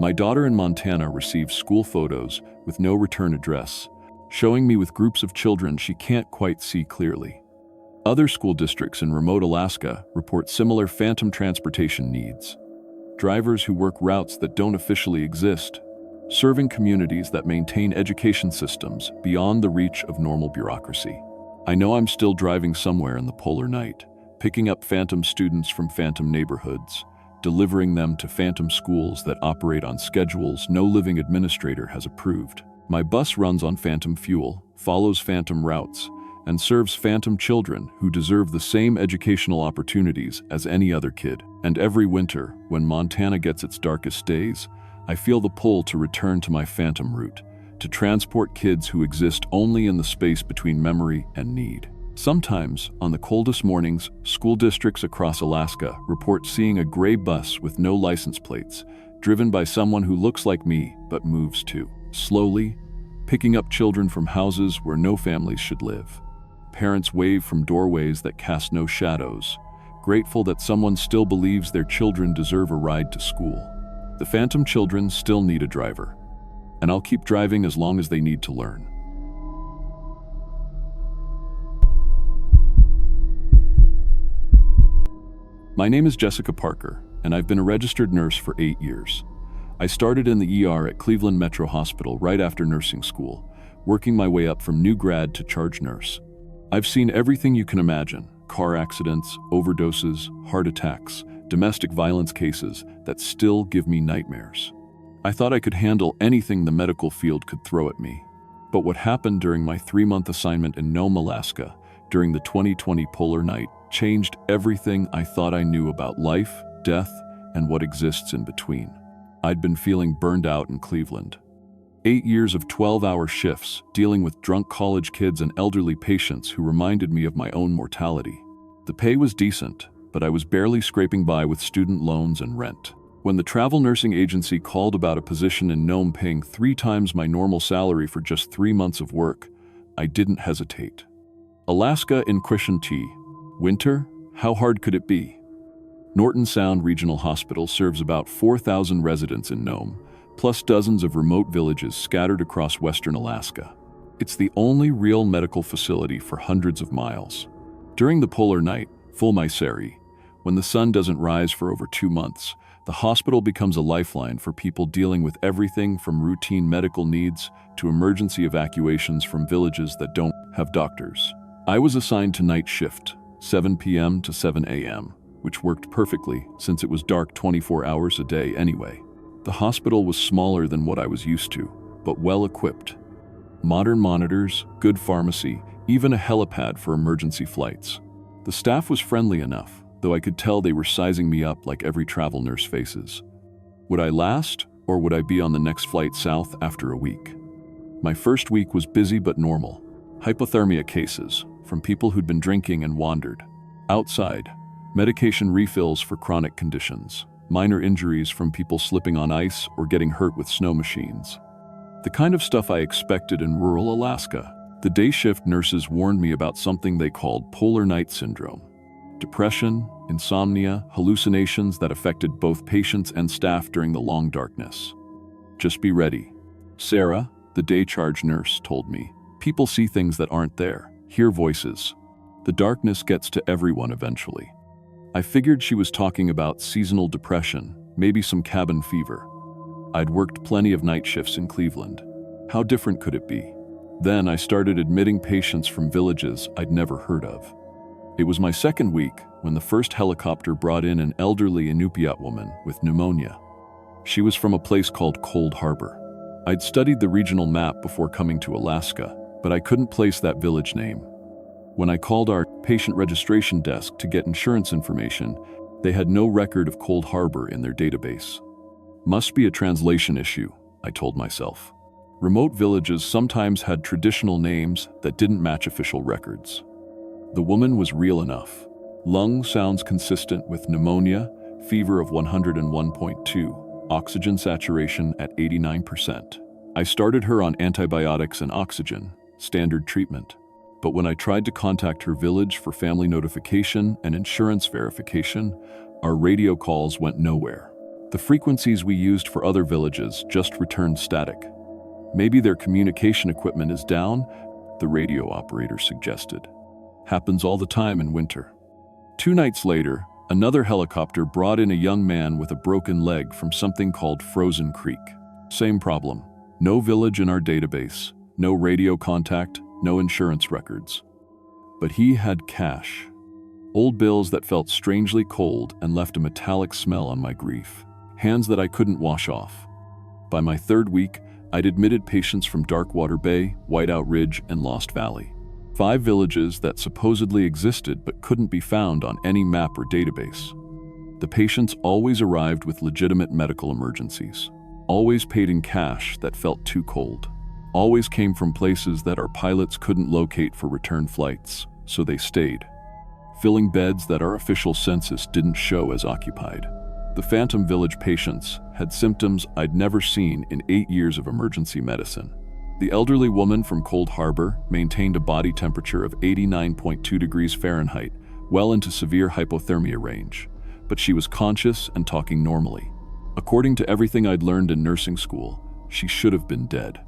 My daughter in Montana receives school photos with no return address, showing me with groups of children she can't quite see clearly. Other school districts in remote Alaska report similar phantom transportation needs. Drivers who work routes that don't officially exist, serving communities that maintain education systems beyond the reach of normal bureaucracy. I know I'm still driving somewhere in the polar night, picking up phantom students from phantom neighborhoods, delivering them to phantom schools that operate on schedules no living administrator has approved. My bus runs on phantom fuel, follows phantom routes, and serves phantom children who deserve the same educational opportunities as any other kid. And every winter, when Montana gets its darkest days, I feel the pull to return to my phantom route, to transport kids who exist only in the space between memory and need. Sometimes, on the coldest mornings, school districts across Alaska report seeing a gray bus with no license plates, driven by someone who looks like me but moves too slowly, picking up children from houses where no families should live. Parents wave from doorways that cast no shadows, grateful that someone still believes their children deserve a ride to school. The phantom children still need a driver, and I'll keep driving as long as they need to learn. My name is Jessica Parker, and I've been a registered nurse for 8 years. I started in the ER at Cleveland Metro Hospital right after nursing school, working my way up from new grad to charge nurse. I've seen everything you can imagine: car accidents, overdoses, heart attacks, domestic violence cases that still give me nightmares. I thought I could handle anything the medical field could throw at me. But what happened during my 3-month assignment in Nome, Alaska, during the 2020 polar night, changed everything I thought I knew about life, death, and what exists in between. I'd been feeling burned out in Cleveland. 8 years of 12-hour shifts, dealing with drunk college kids and elderly patients who reminded me of my own mortality. The pay was decent, but I was barely scraping by with student loans and rent. When the travel nursing agency called about a position in Nome paying 3 times my normal salary for just 3 months of work, I didn't hesitate. Alaska in Cushion Tea. Winter? How hard could it be? Norton Sound Regional Hospital serves about 4,000 residents in Nome, plus dozens of remote villages scattered across western Alaska. It's the only real medical facility for hundreds of miles. During the polar night, full Myseri, when the sun doesn't rise for over 2 months, the hospital becomes a lifeline for people dealing with everything from routine medical needs to emergency evacuations from villages that don't have doctors. I was assigned to night shift, 7 p.m. to 7 a.m., which worked perfectly since it was dark 24 hours a day anyway. The hospital was smaller than what I was used to, but well equipped. Modern monitors, good pharmacy, even a helipad for emergency flights. The staff was friendly enough, though I could tell they were sizing me up like every travel nurse faces. Would I last, or would I be on the next flight south after a week? My first week was busy but normal. Hypothermia cases, from people who'd been drinking and wandered. Outside, medication refills for chronic conditions. Minor injuries from people slipping on ice or getting hurt with snow machines. The kind of stuff I expected in rural Alaska. The day shift nurses warned me about something they called polar night syndrome. Depression, insomnia, hallucinations that affected both patients and staff during the long darkness. Just be ready. Sarah, the day charge nurse, told me. People see things that aren't there, hear voices. The darkness gets to everyone eventually. I figured she was talking about seasonal depression, maybe some cabin fever. I'd worked plenty of night shifts in Cleveland. How different could it be? Then I started admitting patients from villages I'd never heard of. It was my second week when the first helicopter brought in an elderly Inupiat woman with pneumonia. She was from a place called Cold Harbor. I'd studied the regional map before coming to Alaska, but I couldn't place that village name. When I called our patient registration desk to get insurance information, they had no record of Cold Harbor in their database. Must be a translation issue, I told myself. Remote villages sometimes had traditional names that didn't match official records. The woman was real enough. Lung sounds consistent with pneumonia, fever of 101.2, oxygen saturation at 89%. I started her on antibiotics and oxygen, standard treatment. But when I tried to contact her village for family notification and insurance verification, our radio calls went nowhere. The frequencies we used for other villages just returned static. Maybe their communication equipment is down, the radio operator suggested. Happens all the time in winter. 2 nights later, another helicopter brought in a young man with a broken leg from something called Frozen Creek. Same problem. No village in our database, no radio contact, no insurance records. But he had cash. Old bills that felt strangely cold and left a metallic smell on my grief. Hands that I couldn't wash off. By my 3rd week, I'd admitted patients from Darkwater Bay, Whiteout Ridge, and Lost Valley. 5 villages that supposedly existed but couldn't be found on any map or database. The patients always arrived with legitimate medical emergencies. Always paid in cash that felt too cold. Always came from places that our pilots couldn't locate for return flights, so they stayed. Filling beds that our official census didn't show as occupied. The Phantom Village patients had symptoms I'd never seen in 8 years of emergency medicine. The elderly woman from Cold Harbor maintained a body temperature of 89.2 degrees Fahrenheit, well into severe hypothermia range, but she was conscious and talking normally. According to everything I'd learned in nursing school, she should have been dead.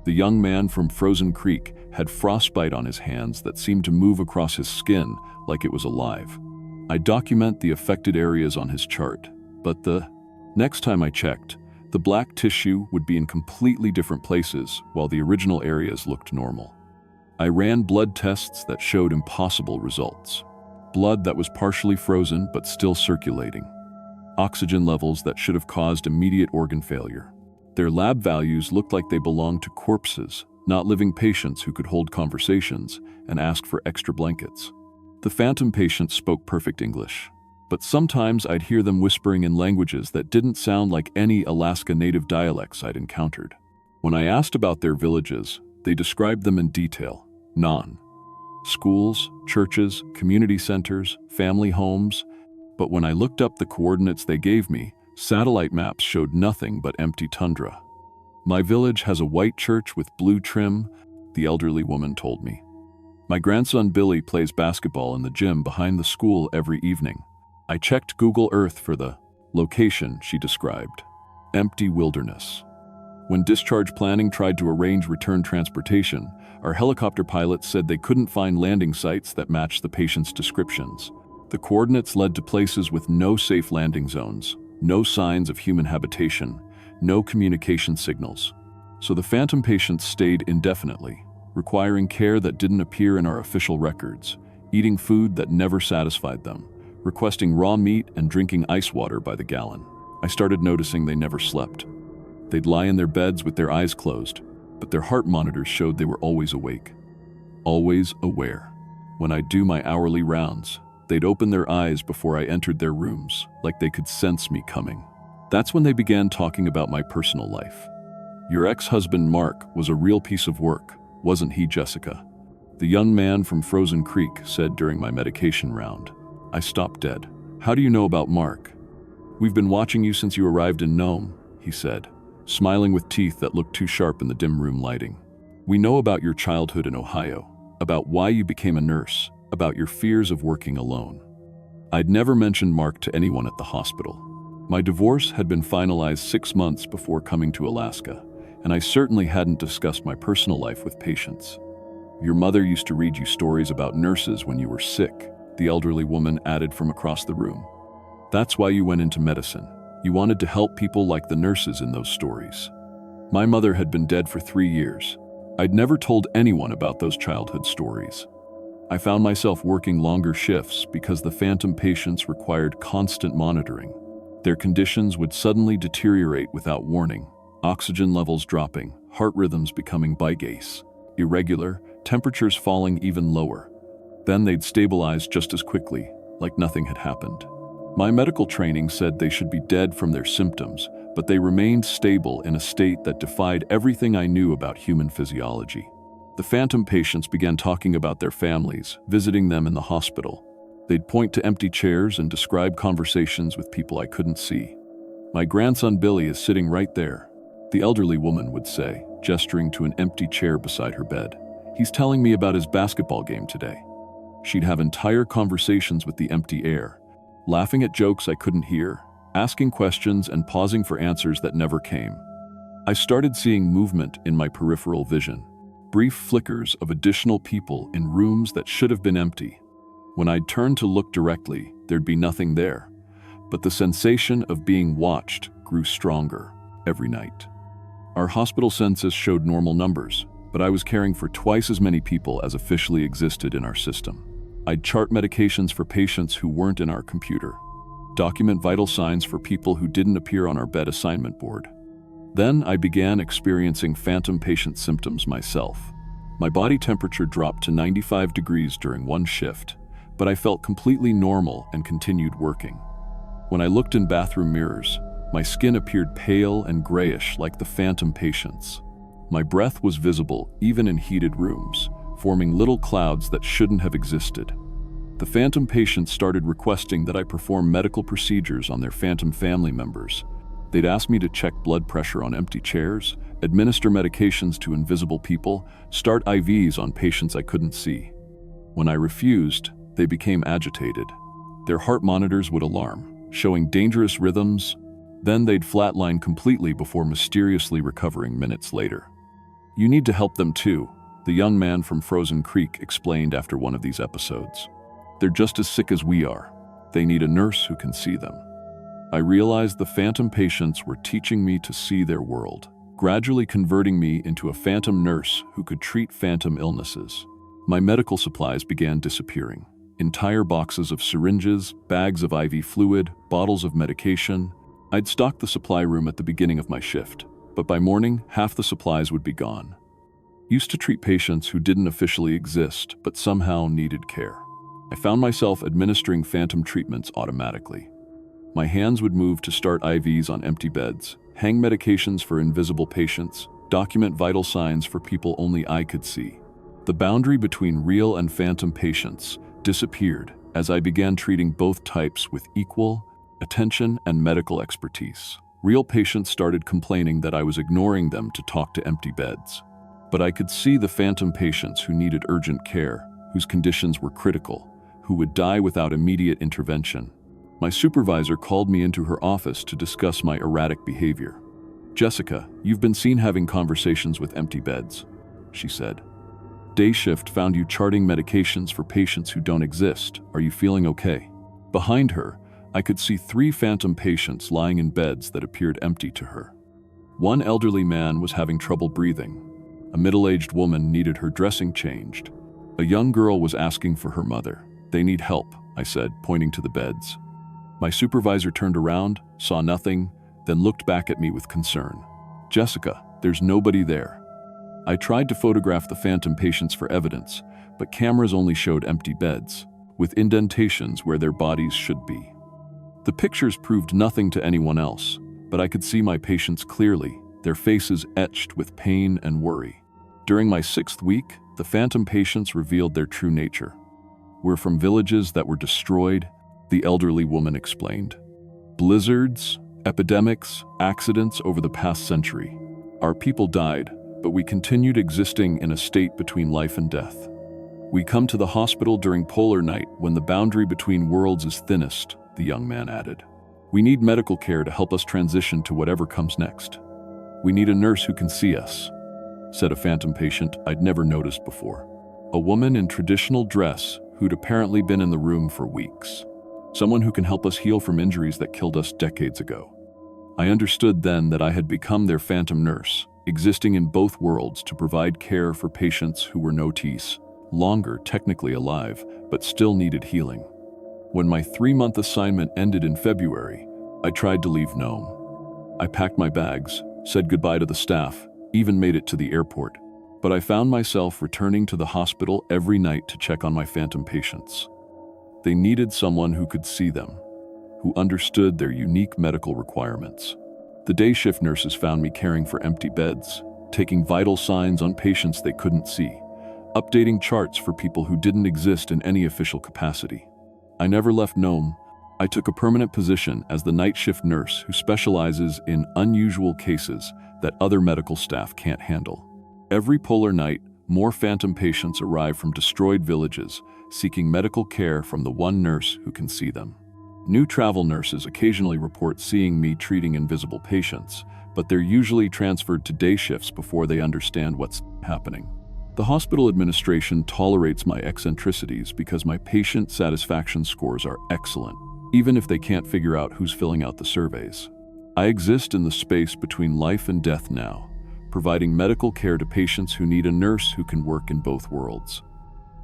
The young man from Frozen Creek had frostbite on his hands that seemed to move across his skin like it was alive. I document the affected areas on his chart, but the next time I checked, the black tissue would be in completely different places while the original areas looked normal. I ran blood tests that showed impossible results. Blood that was partially frozen but still circulating. Oxygen levels that should have caused immediate organ failure. Their lab values looked like they belonged to corpses, not living patients who could hold conversations and ask for extra blankets. The Phantom patients spoke perfect English, but sometimes I'd hear them whispering in languages that didn't sound like any Alaska native dialects I'd encountered. When I asked about their villages, they described them in detail. Schools, churches, community centers, family homes. But when I looked up the coordinates they gave me, satellite maps showed nothing but empty tundra. My village has a white church with blue trim, the elderly woman told me. My grandson Billy plays basketball in the gym behind the school every evening. I checked Google Earth for the location she described. Empty wilderness. When discharge planning tried to arrange return transportation, our helicopter pilots said they couldn't find landing sites that matched the patient's descriptions. The coordinates led to places with no safe landing zones, no signs of human habitation, no communication signals. So the Phantom patients stayed indefinitely, requiring care that didn't appear in our official records, eating food that never satisfied them, requesting raw meat and drinking ice water by the gallon. I started noticing they never slept. They'd lie in their beds with their eyes closed, but their heart monitors showed they were always awake, always aware. When I'd do my hourly rounds, they'd open their eyes before I entered their rooms, like they could sense me coming. That's when they began talking about my personal life. Your ex-husband Mark was a real piece of work, wasn't he, Jessica? The young man from Frozen Creek said during my medication round. I stopped dead. How do you know about Mark? We've been watching you since you arrived in Nome, he said, smiling with teeth that looked too sharp in the dim room lighting. We know about your childhood in Ohio, about why you became a nurse, about your fears of working alone. I'd never mentioned Mark to anyone at the hospital. My divorce had been finalized 6 months before coming to Alaska, and I certainly hadn't discussed my personal life with patients. Your mother used to read you stories about nurses when you were sick, the elderly woman added from across the room. That's why you went into medicine. You wanted to help people like the nurses in those stories. My mother had been dead for 3 years. I'd never told anyone about those childhood stories. I found myself working longer shifts because the Phantom patients required constant monitoring. Their conditions would suddenly deteriorate without warning, oxygen levels dropping, heart rhythms becoming bigace, irregular, temperatures falling even lower. Then they'd stabilize just as quickly, like nothing had happened. My medical training said they should be dead from their symptoms, but they remained stable in a state that defied everything I knew about human physiology. The Phantom patients began talking about their families, visiting them in the hospital. They'd point to empty chairs and describe conversations with people I couldn't see. "My grandson Billy is sitting right there," the elderly woman would say, gesturing to an empty chair beside her bed. "He's telling me about his basketball game today." She'd have entire conversations with the empty air, laughing at jokes I couldn't hear, asking questions and pausing for answers that never came. I started seeing movement in my peripheral vision, brief flickers of additional people in rooms that should have been empty. When I'd turn to look directly, there'd be nothing there, but the sensation of being watched grew stronger every night. Our hospital census showed normal numbers, but I was caring for twice as many people as officially existed in our system. I'd chart medications for patients who weren't in our computer, document vital signs for people who didn't appear on our bed assignment board. Then I began experiencing phantom patient symptoms myself. My body temperature dropped to 95 degrees during one shift, but I felt completely normal and continued working. When I looked in bathroom mirrors, my skin appeared pale and grayish like the phantom patient's. My breath was visible even in heated rooms, forming little clouds that shouldn't have existed. The phantom patients started requesting that I perform medical procedures on their phantom family members. They'd ask me to check blood pressure on empty chairs, administer medications to invisible people, start IVs on patients I couldn't see. When I refused, they became agitated. Their heart monitors would alarm, showing dangerous rhythms. Then they'd flatline completely before mysteriously recovering minutes later. "You need to help them too," the young man from Frozen Creek explained after one of these episodes. "They're just as sick as we are. They need a nurse who can see them." I realized the phantom patients were teaching me to see their world, gradually converting me into a phantom nurse who could treat phantom illnesses. My medical supplies began disappearing. Entire boxes of syringes, bags of IV fluid, bottles of medication. I'd stocked the supply room at the beginning of my shift, but by morning, half the supplies would be gone. Used to treat patients who didn't officially exist, but somehow needed care. I found myself administering phantom treatments automatically. My hands would move to start IVs on empty beds, hang medications for invisible patients, document vital signs for people only I could see. The boundary between real and phantom patients disappeared as I began treating both types with equal attention and medical expertise. Real patients started complaining that I was ignoring them to talk to empty beds. But I could see the phantom patients who needed urgent care, whose conditions were critical, who would die without immediate intervention. My supervisor called me into her office to discuss my erratic behavior. "Jessica, you've been seen having conversations with empty beds," she said. "Day shift found you charting medications for patients who don't exist. Are you feeling okay?" Behind her, I could see 3 phantom patients lying in beds that appeared empty to her. One elderly man was having trouble breathing. A middle-aged woman needed her dressing changed. A young girl was asking for her mother. "They need help," I said, pointing to the beds. My supervisor turned around, saw nothing, then looked back at me with concern. "Jessica, there's nobody there." I tried to photograph the phantom patients for evidence, but cameras only showed empty beds, with indentations where their bodies should be. The pictures proved nothing to anyone else, but I could see my patients clearly, their faces etched with pain and worry. During my 6th week, the phantom patients revealed their true nature. "We're from villages that were destroyed," the elderly woman explained. "Blizzards, epidemics, accidents over the past century. Our people died, but we continued existing in a state between life and death. We come to the hospital during polar night when the boundary between worlds is thinnest," the young man added. "We need medical care to help us transition to whatever comes next. We need a nurse who can see us," said a phantom patient I'd never noticed before. A woman in traditional dress who'd apparently been in the room for weeks. Someone who can help us heal from injuries that killed us decades ago. I understood then that I had become their phantom nurse, existing in both worlds to provide care for patients who were notice, longer technically alive, but still needed healing. When my 3-month assignment ended in February, I tried to leave Nome. I packed my bags, said goodbye to the staff, even made it to the airport, but I found myself returning to the hospital every night to check on my phantom patients. They needed someone who could see them, who understood their unique medical requirements. The day shift nurses found me caring for empty beds, taking vital signs on patients they couldn't see, updating charts for people who didn't exist in any official capacity. I never left Nome. I took a permanent position as the night shift nurse who specializes in unusual cases that other medical staff can't handle. Every polar night, more phantom patients arrive from destroyed villages, seeking medical care from the one nurse who can see them. New travel nurses occasionally report seeing me treating invisible patients, but they're usually transferred to day shifts before they understand what's happening. The hospital administration tolerates my eccentricities because my patient satisfaction scores are excellent, even if they can't figure out who's filling out the surveys. I exist in the space between life and death now, providing medical care to patients who need a nurse who can work in both worlds.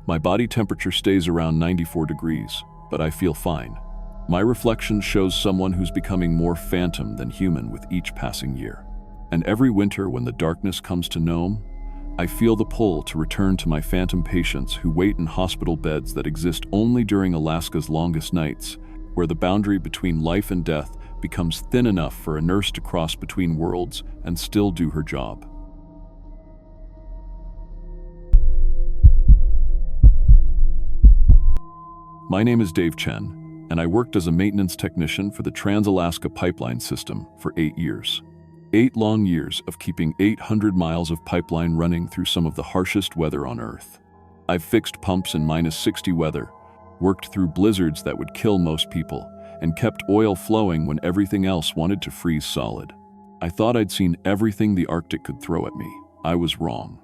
My body temperature stays around 94 degrees, but I feel fine. My reflection shows someone who's becoming more phantom than human with each passing year. And every winter when the darkness comes to Nome, I feel the pull to return to my phantom patients who wait in hospital beds that exist only during Alaska's longest nights, where the boundary between life and death becomes thin enough for a nurse to cross between worlds and still do her job. My name is Dave Chen, and I worked as a maintenance technician for the Trans-Alaska Pipeline System for 8 years. 8 long years of keeping 800 miles of pipeline running through some of the harshest weather on Earth. I've fixed pumps in -60 weather, worked through blizzards that would kill most people, and kept oil flowing when everything else wanted to freeze solid. I thought I'd seen everything the Arctic could throw at me. I was wrong.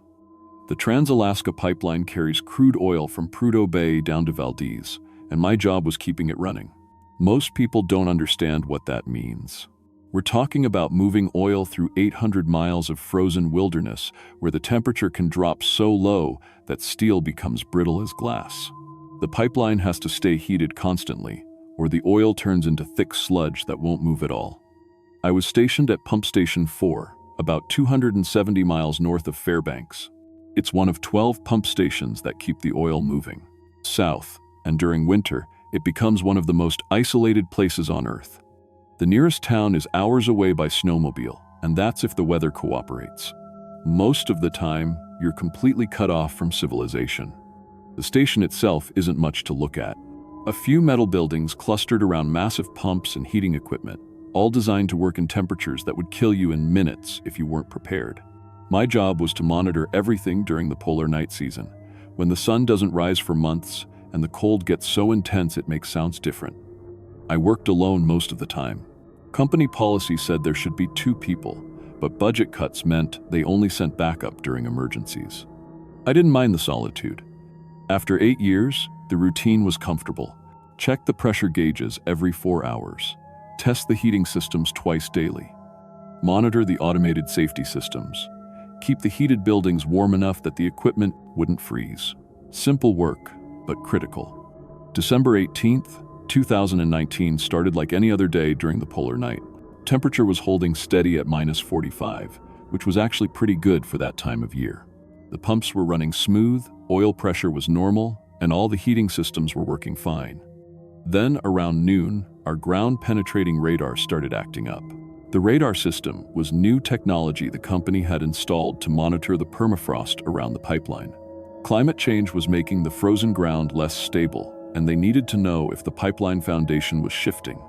The Trans-Alaska Pipeline carries crude oil from Prudhoe Bay down to Valdez, and my job was keeping it running. Most people don't understand what that means. We're talking about moving oil through 800 miles of frozen wilderness where the temperature can drop so low that steel becomes brittle as glass. The pipeline has to stay heated constantly, or the oil turns into thick sludge that won't move at all. I was stationed at Pump Station 4, about 270 miles north of Fairbanks. It's one of 12 pump stations that keep the oil moving south, and during winter, it becomes one of the most isolated places on Earth. The nearest town is hours away by snowmobile, and that's if the weather cooperates. Most of the time, you're completely cut off from civilization. The station itself isn't much to look at. A few metal buildings clustered around massive pumps and heating equipment, all designed to work in temperatures that would kill you in minutes if you weren't prepared. My job was to monitor everything during the polar night season, when the sun doesn't rise for months and the cold gets so intense it makes sounds different. I worked alone most of the time. Company policy said there should be 2 people, but budget cuts meant they only sent backup during emergencies. I didn't mind the solitude. After 8 years, the routine was comfortable. Check the pressure gauges every 4 hours. Test the heating systems twice daily. Monitor the automated safety systems. Keep the heated buildings warm enough that the equipment wouldn't freeze. Simple work, but critical. December 18th, 2019 started like any other day during the polar night. Temperature was holding steady at -45, which was actually pretty good for that time of year. The pumps were running smooth, oil pressure was normal, and all the heating systems were working fine. Then, around noon, our ground-penetrating radar started acting up. The radar system was new technology the company had installed to monitor the permafrost around the pipeline. Climate change was making the frozen ground less stable, and they needed to know if the pipeline foundation was shifting.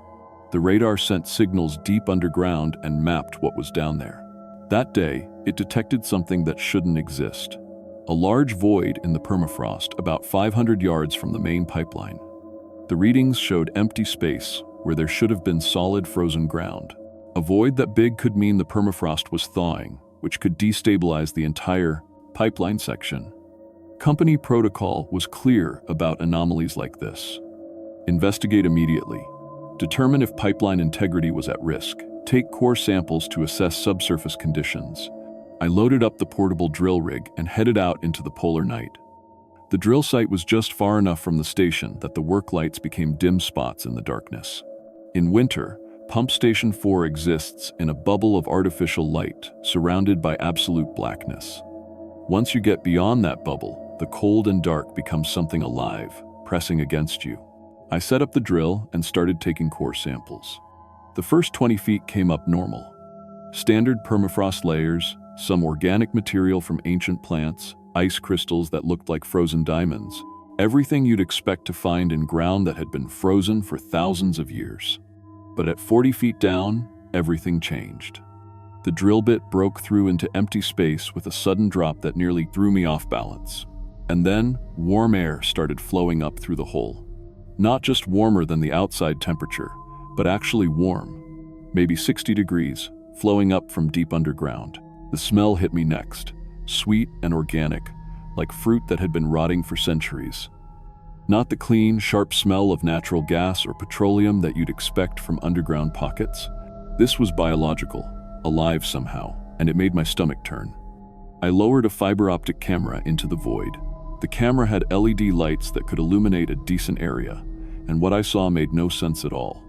The radar sent signals deep underground and mapped what was down there. That day, it detected something that shouldn't exist. A large void in the permafrost about 500 yards from the main pipeline. The readings showed empty space where there should have been solid frozen ground. A void that big could mean the permafrost was thawing, which could destabilize the entire pipeline section. Company protocol was clear about anomalies like this. Investigate immediately. Determine if pipeline integrity was at risk. Take core samples to assess subsurface conditions. I loaded up the portable drill rig and headed out into the polar night. The drill site was just far enough from the station that the work lights became dim spots in the darkness. In winter, Pump Station 4 exists in a bubble of artificial light, surrounded by absolute blackness. Once you get beyond that bubble, the cold and dark becomes something alive, pressing against you. I set up the drill and started taking core samples. The first 20 feet came up normal. Standard permafrost layers, some organic material from ancient plants, ice crystals that looked like frozen diamonds. Everything you'd expect to find in ground that had been frozen for thousands of years. But at 40 feet down, everything changed. The drill bit broke through into empty space with a sudden drop that nearly threw me off balance. And then, warm air started flowing up through the hole. Not just warmer than the outside temperature, but actually warm. Maybe 60 degrees, flowing up from deep underground. The smell hit me next, sweet and organic, like fruit that had been rotting for centuries. Not the clean, sharp smell of natural gas or petroleum that you'd expect from underground pockets. This was biological, alive somehow, and it made my stomach turn. I lowered a fiber optic camera into the void. The camera had LED lights that could illuminate a decent area, and what I saw made no sense at all.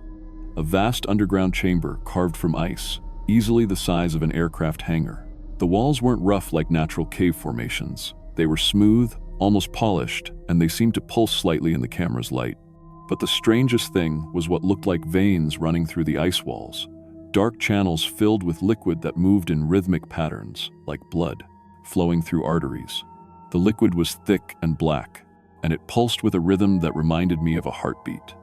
A vast underground chamber carved from ice, easily the size of an aircraft hangar. The walls weren't rough like natural cave formations. They were smooth, almost polished, and they seemed to pulse slightly in the camera's light. But the strangest thing was what looked like veins running through the ice walls, dark channels filled with liquid that moved in rhythmic patterns, like blood, flowing through arteries. The liquid was thick and black, and it pulsed with a rhythm that reminded me of a heartbeat.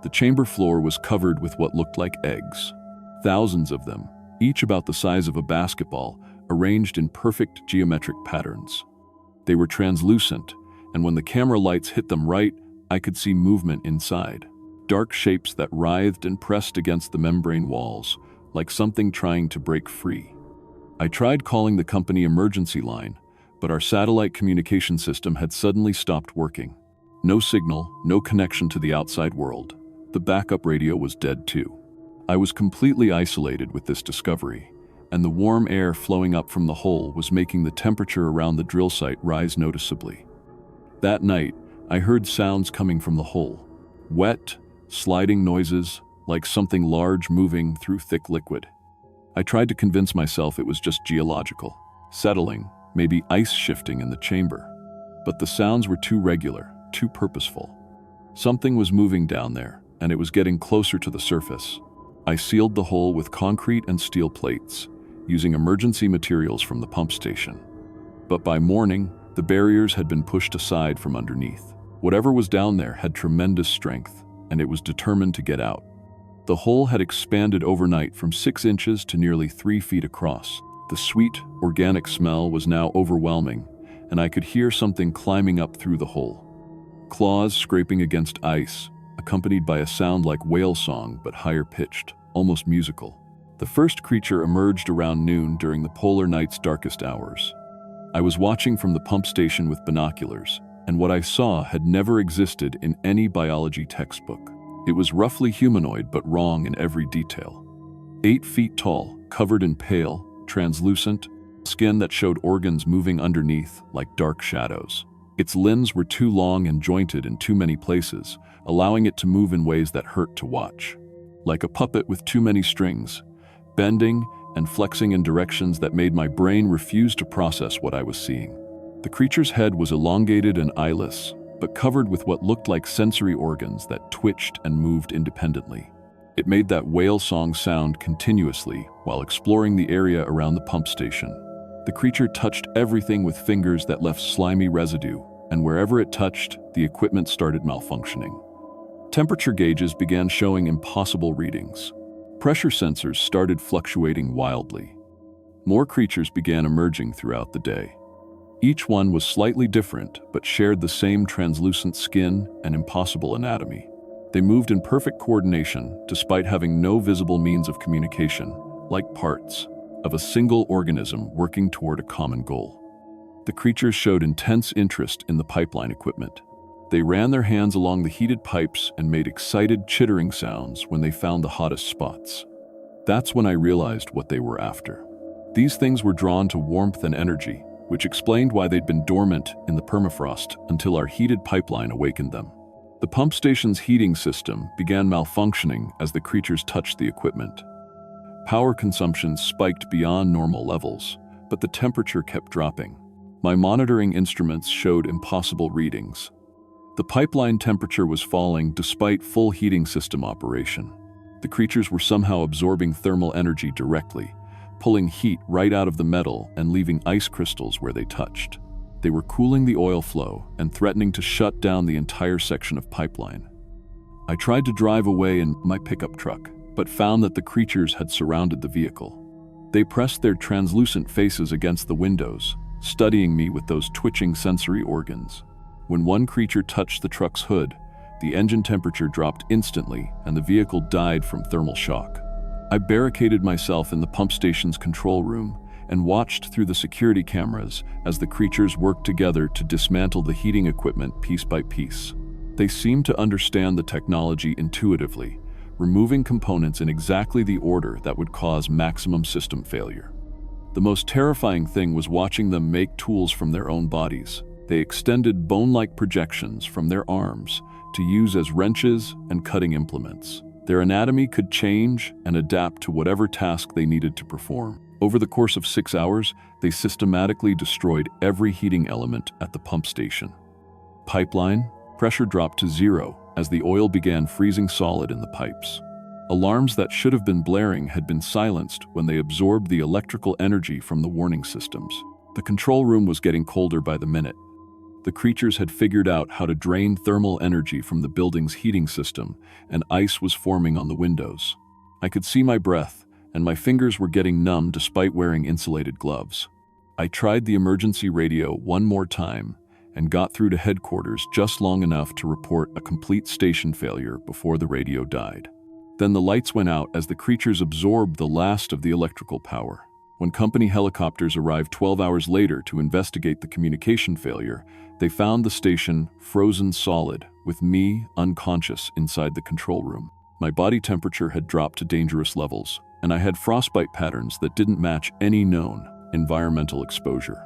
The chamber floor was covered with what looked like eggs. Thousands of them, each about the size of a basketball, arranged in perfect geometric patterns. They were translucent, and when the camera lights hit them right, I could see movement inside. Dark shapes that writhed and pressed against the membrane walls, like something trying to break free. I tried calling the company emergency line, but our satellite communication system had suddenly stopped working. No signal, no connection to the outside world. The backup radio was dead too. I was completely isolated with this discovery, and the warm air flowing up from the hole was making the temperature around the drill site rise noticeably. That night, I heard sounds coming from the hole. Wet, sliding noises, like something large moving through thick liquid. I tried to convince myself it was just geological, settling, maybe ice shifting in the chamber. But the sounds were too regular, too purposeful. Something was moving down there, and it was getting closer to the surface. I sealed the hole with concrete and steel plates, using emergency materials from the pump station. But by morning, the barriers had been pushed aside from underneath. Whatever was down there had tremendous strength, and it was determined to get out. The hole had expanded overnight from 6 inches to nearly 3 feet across. The sweet, organic smell was now overwhelming, and I could hear something climbing up through the hole. Claws scraping against ice, accompanied by a sound like whale song but higher pitched, almost musical. The first creature emerged around noon during the polar night's darkest hours. I was watching from the pump station with binoculars, and what I saw had never existed in any biology textbook. It was roughly humanoid but wrong in every detail. 8 feet tall, covered in pale, translucent skin that showed organs moving underneath like dark shadows. Its limbs were too long and jointed in too many places, allowing it to move in ways that hurt to watch. Like a puppet with too many strings, bending and flexing in directions that made my brain refuse to process what I was seeing. The creature's head was elongated and eyeless, but covered with what looked like sensory organs that twitched and moved independently. It made that whale song sound continuously while exploring the area around the pump station. The creature touched everything with fingers that left slimy residue, and wherever it touched, the equipment started malfunctioning. Temperature gauges began showing impossible readings. Pressure sensors started fluctuating wildly. More creatures began emerging throughout the day. Each one was slightly different, but shared the same translucent skin and impossible anatomy. They moved in perfect coordination, despite having no visible means of communication, like parts of a single organism working toward a common goal. The creatures showed intense interest in the pipeline equipment. They ran their hands along the heated pipes and made excited chittering sounds when they found the hottest spots. That's when I realized what they were after. These things were drawn to warmth and energy, which explained why they'd been dormant in the permafrost until our heated pipeline awakened them. The pump station's heating system began malfunctioning as the creatures touched the equipment. Power consumption spiked beyond normal levels, but the temperature kept dropping. My monitoring instruments showed impossible readings. The pipeline temperature was falling despite full heating system operation. The creatures were somehow absorbing thermal energy directly, pulling heat right out of the metal and leaving ice crystals where they touched. They were cooling the oil flow and threatening to shut down the entire section of pipeline. I tried to drive away in my pickup truck, but found that the creatures had surrounded the vehicle. They pressed their translucent faces against the windows, studying me with those twitching sensory organs. When one creature touched the truck's hood, the engine temperature dropped instantly and the vehicle died from thermal shock. I barricaded myself in the pump station's control room and watched through the security cameras as the creatures worked together to dismantle the heating equipment piece by piece. They seemed to understand the technology intuitively, removing components in exactly the order that would cause maximum system failure. The most terrifying thing was watching them make tools from their own bodies. They extended bone-like projections from their arms to use as wrenches and cutting implements. Their anatomy could change and adapt to whatever task they needed to perform. Over the course of 6 hours, they systematically destroyed every heating element at the pump station. Pipeline pressure dropped to zero as the oil began freezing solid in the pipes. Alarms that should have been blaring had been silenced when they absorbed the electrical energy from the warning systems. The control room was getting colder by the minute. The creatures had figured out how to drain thermal energy from the building's heating system, and ice was forming on the windows. I could see my breath, and my fingers were getting numb despite wearing insulated gloves. I tried the emergency radio one more time and got through to headquarters just long enough to report a complete station failure before the radio died. Then the lights went out as the creatures absorbed the last of the electrical power. When company helicopters arrived 12 hours later to investigate the communication failure, they found the station frozen solid, with me unconscious inside the control room. My body temperature had dropped to dangerous levels, and I had frostbite patterns that didn't match any known environmental exposure.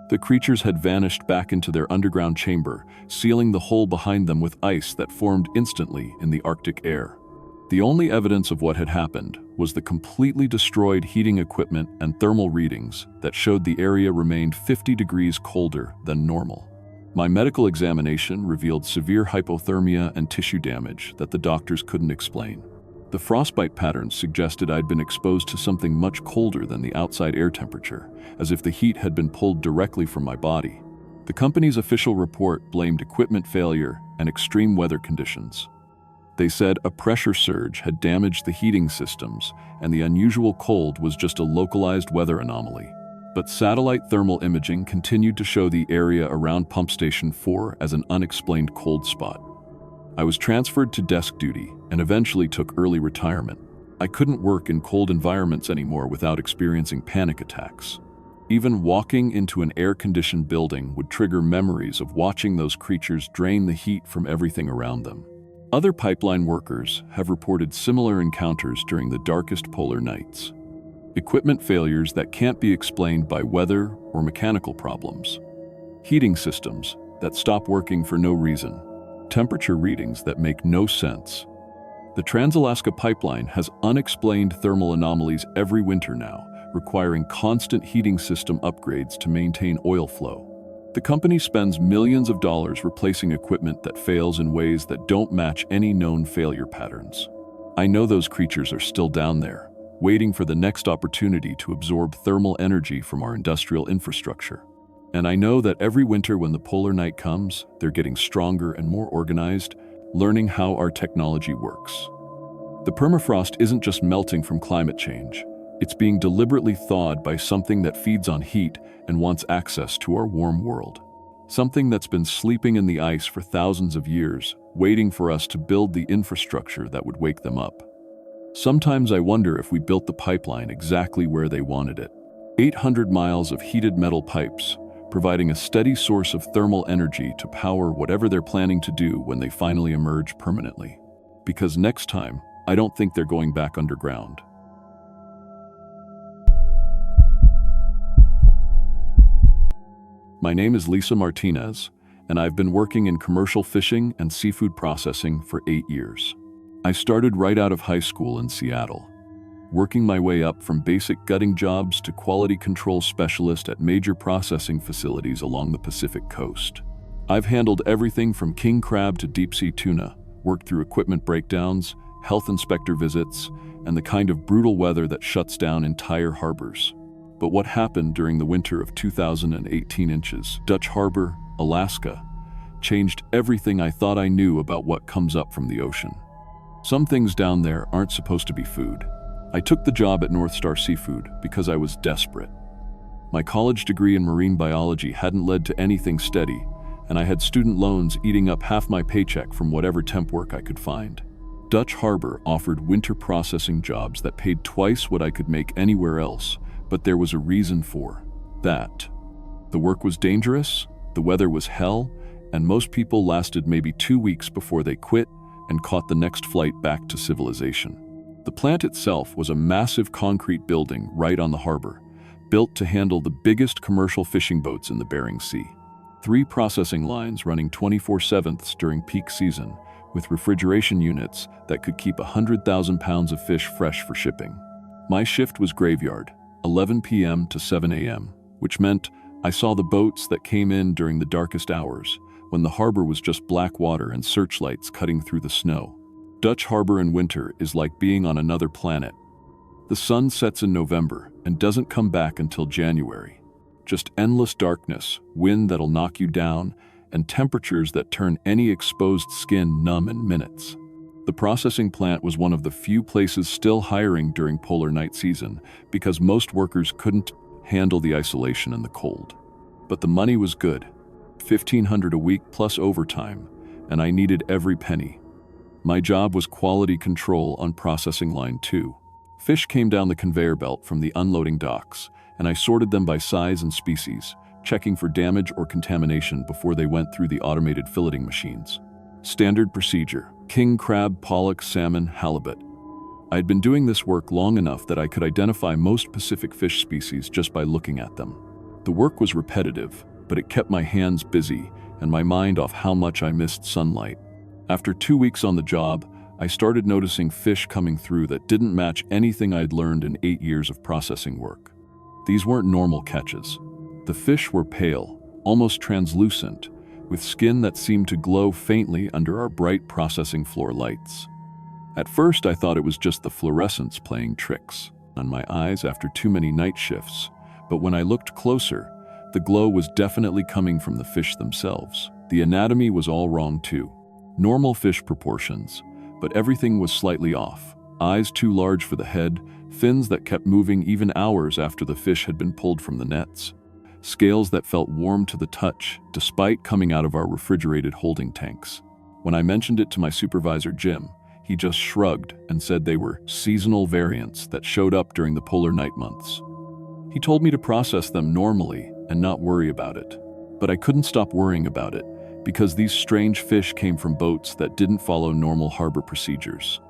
The creatures had vanished back into their underground chamber, sealing the hole behind them with ice that formed instantly in the Arctic air. The only evidence of what had happened was the completely destroyed heating equipment and thermal readings that showed the area remained 50 degrees colder than normal. My medical examination revealed severe hypothermia and tissue damage that the doctors couldn't explain. The frostbite patterns suggested I'd been exposed to something much colder than the outside air temperature, as if the heat had been pulled directly from my body. The company's official report blamed equipment failure and extreme weather conditions. They said a pressure surge had damaged the heating systems and the unusual cold was just a localized weather anomaly. But satellite thermal imaging continued to show the area around Pump Station 4 as an unexplained cold spot. I was transferred to desk duty and eventually took early retirement. I couldn't work in cold environments anymore without experiencing panic attacks. Even walking into an air-conditioned building would trigger memories of watching those creatures drain the heat from everything around them. Other pipeline workers have reported similar encounters during the darkest polar nights. Equipment failures that can't be explained by weather or mechanical problems. Heating systems that stop working for no reason. Temperature readings that make no sense. The Trans-Alaska Pipeline has unexplained thermal anomalies every winter now, requiring constant heating system upgrades to maintain oil flow. The company spends millions of dollars replacing equipment that fails in ways that don't match any known failure patterns. I know those creatures are still down there, waiting for the next opportunity to absorb thermal energy from our industrial infrastructure. And I know that every winter when the polar night comes, they're getting stronger and more organized, learning how our technology works. The permafrost isn't just melting from climate change. It's being deliberately thawed by something that feeds on heat and wants access to our warm world. Something that's been sleeping in the ice for thousands of years, waiting for us to build the infrastructure that would wake them up. Sometimes I wonder if we built the pipeline exactly where they wanted it. 800 miles of heated metal pipes, providing a steady source of thermal energy to power whatever they're planning to do when they finally emerge permanently. Because next time, I don't think they're going back underground. My name is Lisa Martinez, and I've been working in commercial fishing and seafood processing for 8 years. I started right out of high school in Seattle, working my way up from basic gutting jobs to quality control specialist at major processing facilities along the Pacific coast. I've handled everything from king crab to deep-sea tuna, worked through equipment breakdowns, health inspector visits, and the kind of brutal weather that shuts down entire harbors. But what happened during the winter of 2018 inches, Dutch Harbor, Alaska, changed everything I thought I knew about what comes up from the ocean. Some things down there aren't supposed to be food. I took the job at North Star Seafood because I was desperate. My college degree in marine biology hadn't led to anything steady, and I had student loans eating up half my paycheck from whatever temp work I could find. Dutch Harbor offered winter processing jobs that paid twice what I could make anywhere else, but there was a reason for that. The work was dangerous, the weather was hell, and most people lasted maybe 2 weeks before they quit and caught the next flight back to civilization. The plant itself was a massive concrete building right on the harbor, built to handle the biggest commercial fishing boats in the Bering Sea. 3 processing lines running 24/7 during peak season, with refrigeration units that could keep 100,000 pounds of fish fresh for shipping. My shift was graveyard, 11 p.m. to 7 a.m., which meant I saw the boats that came in during the darkest hours, when the harbor was just black water and searchlights cutting through the snow. Dutch Harbor in winter is like being on another planet. The sun sets in November and doesn't come back until January. Just endless darkness, wind that'll knock you down, and temperatures that turn any exposed skin numb in minutes. The processing plant was one of the few places still hiring during polar night season because most workers couldn't handle the isolation and the cold. But the money was good, $1,500 a week plus overtime, and I needed every penny. My job was quality control on processing line 2. Fish came down the conveyor belt from the unloading docks, and I sorted them by size and species, checking for damage or contamination before they went through the automated filleting machines. Standard procedure: king crab, pollock, salmon, halibut. I had been doing this work long enough that I could identify most Pacific fish species just by looking at them. The work was repetitive, but it kept my hands busy and my mind off how much I missed sunlight. After 2 weeks on the job, I started noticing fish coming through that didn't match anything I'd learned in 8 years of processing work. These weren't normal catches. The fish were pale, almost translucent, with skin that seemed to glow faintly under our bright processing floor lights. At first, I thought it was just the fluorescence playing tricks on my eyes after too many night shifts, but when I looked closer, the glow was definitely coming from the fish themselves. The anatomy was all wrong too. Normal fish proportions, but everything was slightly off. Eyes too large for the head, fins that kept moving even hours after the fish had been pulled from the nets. Scales that felt warm to the touch, despite coming out of our refrigerated holding tanks. When I mentioned it to my supervisor, Jim, he just shrugged and said they were seasonal variants that showed up during the polar night months. He told me to process them normally and not worry about it. But I couldn't stop worrying about it, because these strange fish came from boats that didn't follow normal harbor procedures.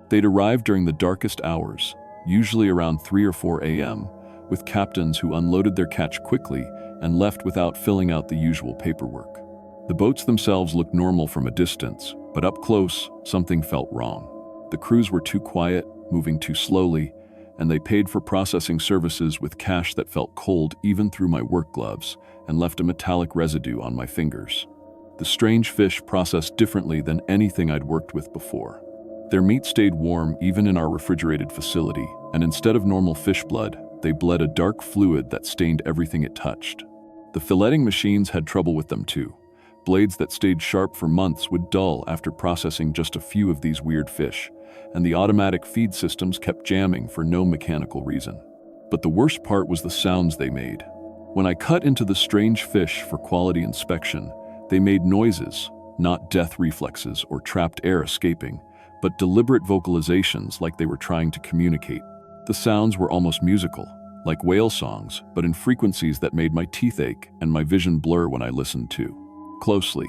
They'd arrive during the darkest hours, usually around 3 or 4 a.m., with captains who unloaded their catch quickly and left without filling out the usual paperwork. The boats themselves looked normal from a distance, but up close, something felt wrong. The crews were too quiet, moving too slowly, and they paid for processing services with cash that felt cold even through my work gloves and left a metallic residue on my fingers. The strange fish processed differently than anything I'd worked with before. Their meat stayed warm even in our refrigerated facility, and instead of normal fish blood, they bled a dark fluid that stained everything it touched. The filleting machines had trouble with them too. Blades that stayed sharp for months would dull after processing just a few of these weird fish, and the automatic feed systems kept jamming for no mechanical reason. But the worst part was the sounds they made. When I cut into the strange fish for quality inspection, they made noises, not death reflexes or trapped air escaping, but deliberate vocalizations like they were trying to communicate. The sounds were almost musical, like whale songs, but in frequencies that made my teeth ache and my vision blur when I listened too closely.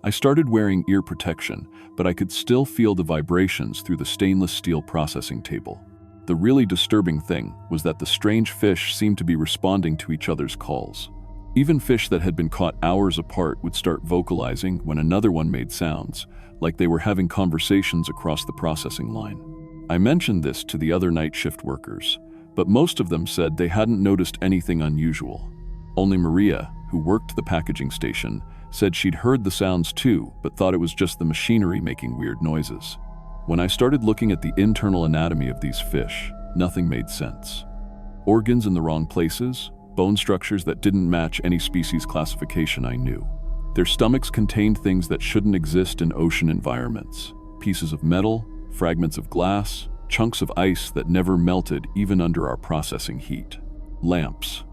I started wearing ear protection, but I could still feel the vibrations through the stainless steel processing table. The really disturbing thing was that the strange fish seemed to be responding to each other's calls. Even fish that had been caught hours apart would start vocalizing when another one made sounds, like they were having conversations across the processing line. I mentioned this to the other night shift workers, but most of them said they hadn't noticed anything unusual. Only Maria, who worked the packaging station, said she'd heard the sounds too, but thought it was just the machinery making weird noises. When I started looking at the internal anatomy of these fish, nothing made sense. Organs in the wrong places, bone structures that didn't match any species classification I knew. Their stomachs contained things that shouldn't exist in ocean environments. Pieces of metal, fragments of glass, chunks of ice that never melted even under our processing heat. Lamps.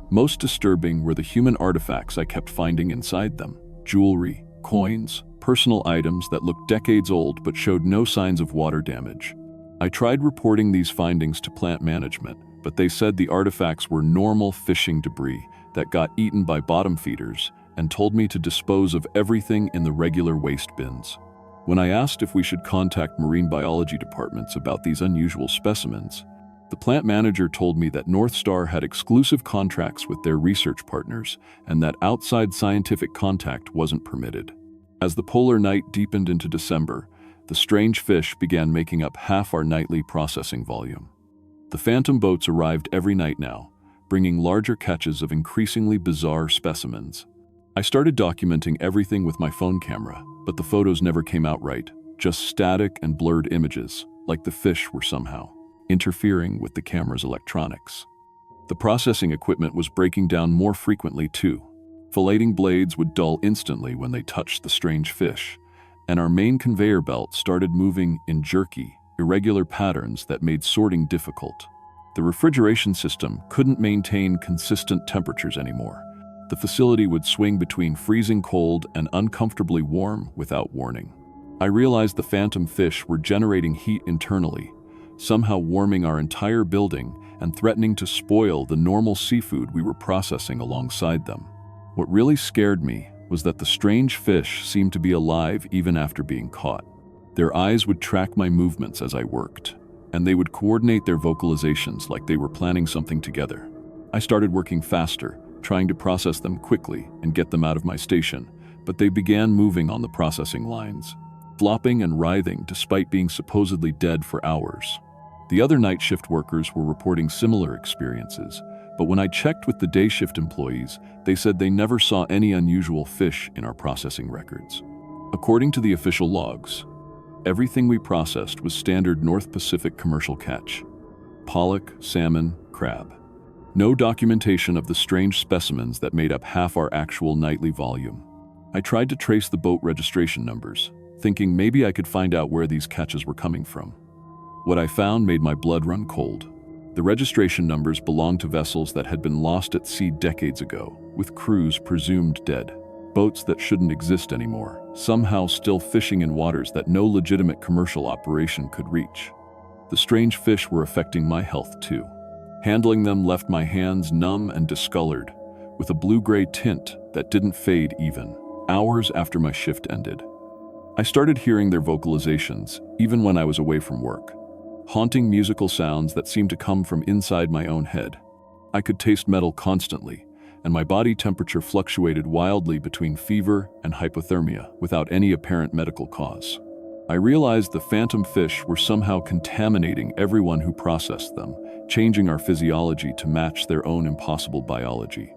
Most disturbing were the human artifacts I kept finding inside them. Jewelry, coins, personal items that looked decades old but showed no signs of water damage. I tried reporting these findings to plant management, but they said the artifacts were normal fishing debris that got eaten by bottom feeders and told me to dispose of everything in the regular waste bins. When I asked if we should contact marine biology departments about these unusual specimens, the plant manager told me that North Star had exclusive contracts with their research partners and that outside scientific contact wasn't permitted. As the polar night deepened into December, the strange fish began making up half our nightly processing volume. The phantom boats arrived every night now, bringing larger catches of increasingly bizarre specimens. I started documenting everything with my phone camera, but the photos never came out right, just static and blurred images, like the fish were somehow interfering with the camera's electronics. The processing equipment was breaking down more frequently too. Filleting blades would dull instantly when they touched the strange fish, and our main conveyor belt started moving in jerky, irregular patterns that made sorting difficult. The refrigeration system couldn't maintain consistent temperatures anymore. The facility would swing between freezing cold and uncomfortably warm without warning. I realized the phantom fish were generating heat internally, somehow warming our entire building and threatening to spoil the normal seafood we were processing alongside them. What really scared me was that the strange fish seemed to be alive even after being caught. Their eyes would track my movements as I worked, and they would coordinate their vocalizations like they were planning something together. I started working faster, trying to process them quickly and get them out of my station, but they began moving on the processing lines, flopping and writhing despite being supposedly dead for hours. The other night shift workers were reporting similar experiences, but when I checked with the day shift employees, they said they never saw any unusual fish in our processing records. According to the official logs, everything we processed was standard North Pacific commercial catch: pollock, salmon, crab. No documentation of the strange specimens that made up half our actual nightly volume. I tried to trace the boat registration numbers, thinking maybe I could find out where these catches were coming from. What I found made my blood run cold. The registration numbers belonged to vessels that had been lost at sea decades ago, with crews presumed dead. Boats that shouldn't exist anymore, somehow still fishing in waters that no legitimate commercial operation could reach. The strange fish were affecting my health too. Handling them left my hands numb and discolored, with a blue-gray tint that didn't fade even, hours after my shift ended. I started hearing their vocalizations, even when I was away from work. Haunting musical sounds that seemed to come from inside my own head. I could taste metal constantly, and my body temperature fluctuated wildly between fever and hypothermia without any apparent medical cause. I realized the phantom fish were somehow contaminating everyone who processed them, changing our physiology to match their own impossible biology.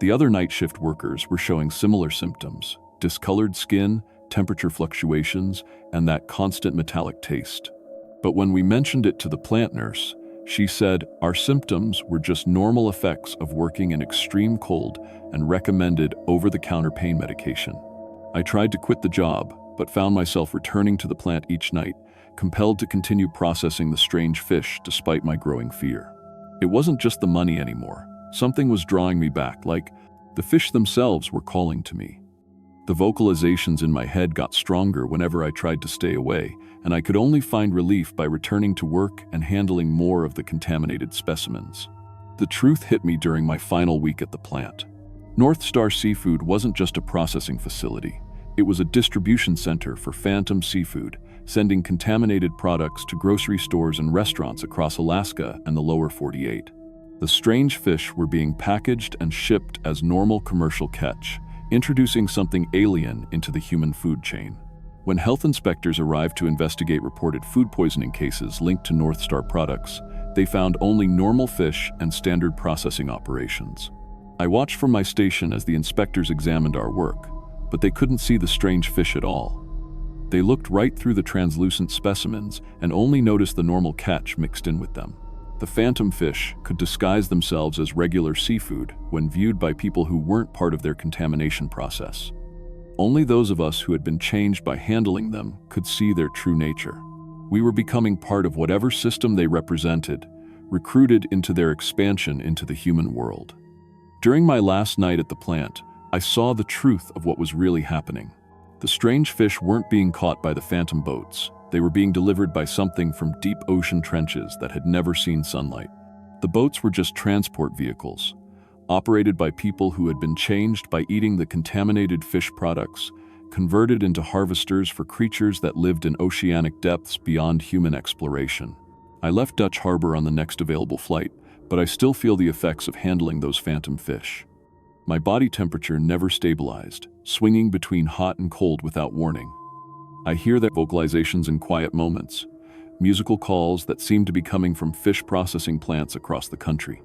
The other night shift workers were showing similar symptoms: discolored skin, temperature fluctuations, and that constant metallic taste. But when we mentioned it to the plant nurse, she said our symptoms were just normal effects of working in extreme cold and recommended over-the-counter pain medication. I tried to quit the job, but found myself returning to the plant each night, compelled to continue processing the strange fish despite my growing fear. It wasn't just the money anymore. Something was drawing me back, like the fish themselves were calling to me. The vocalizations in my head got stronger whenever I tried to stay away, and I could only find relief by returning to work and handling more of the contaminated specimens. The truth hit me during my final week at the plant. North Star Seafood wasn't just a processing facility. It was a distribution center for phantom seafood, sending contaminated products to grocery stores and restaurants across Alaska and the lower 48. The strange fish were being packaged and shipped as normal commercial catch, introducing something alien into the human food chain. When health inspectors arrived to investigate reported food poisoning cases linked to North Star products, they found only normal fish and standard processing operations. I watched from my station as the inspectors examined our work, but they couldn't see the strange fish at all. They looked right through the translucent specimens and only noticed the normal catch mixed in with them. The phantom fish could disguise themselves as regular seafood when viewed by people who weren't part of their contamination process. Only those of us who had been changed by handling them could see their true nature. We were becoming part of whatever system they represented, recruited into their expansion into the human world. During my last night at the plant, I saw the truth of what was really happening. The strange fish weren't being caught by the phantom boats. They were being delivered by something from deep ocean trenches that had never seen sunlight. The boats were just transport vehicles, operated by people who had been changed by eating the contaminated fish products, converted into harvesters for creatures that lived in oceanic depths beyond human exploration. I left Dutch Harbor on the next available flight, but I still feel the effects of handling those phantom fish. My body temperature never stabilized, swinging between hot and cold without warning. I hear their vocalizations in quiet moments, musical calls that seem to be coming from fish processing plants across the country.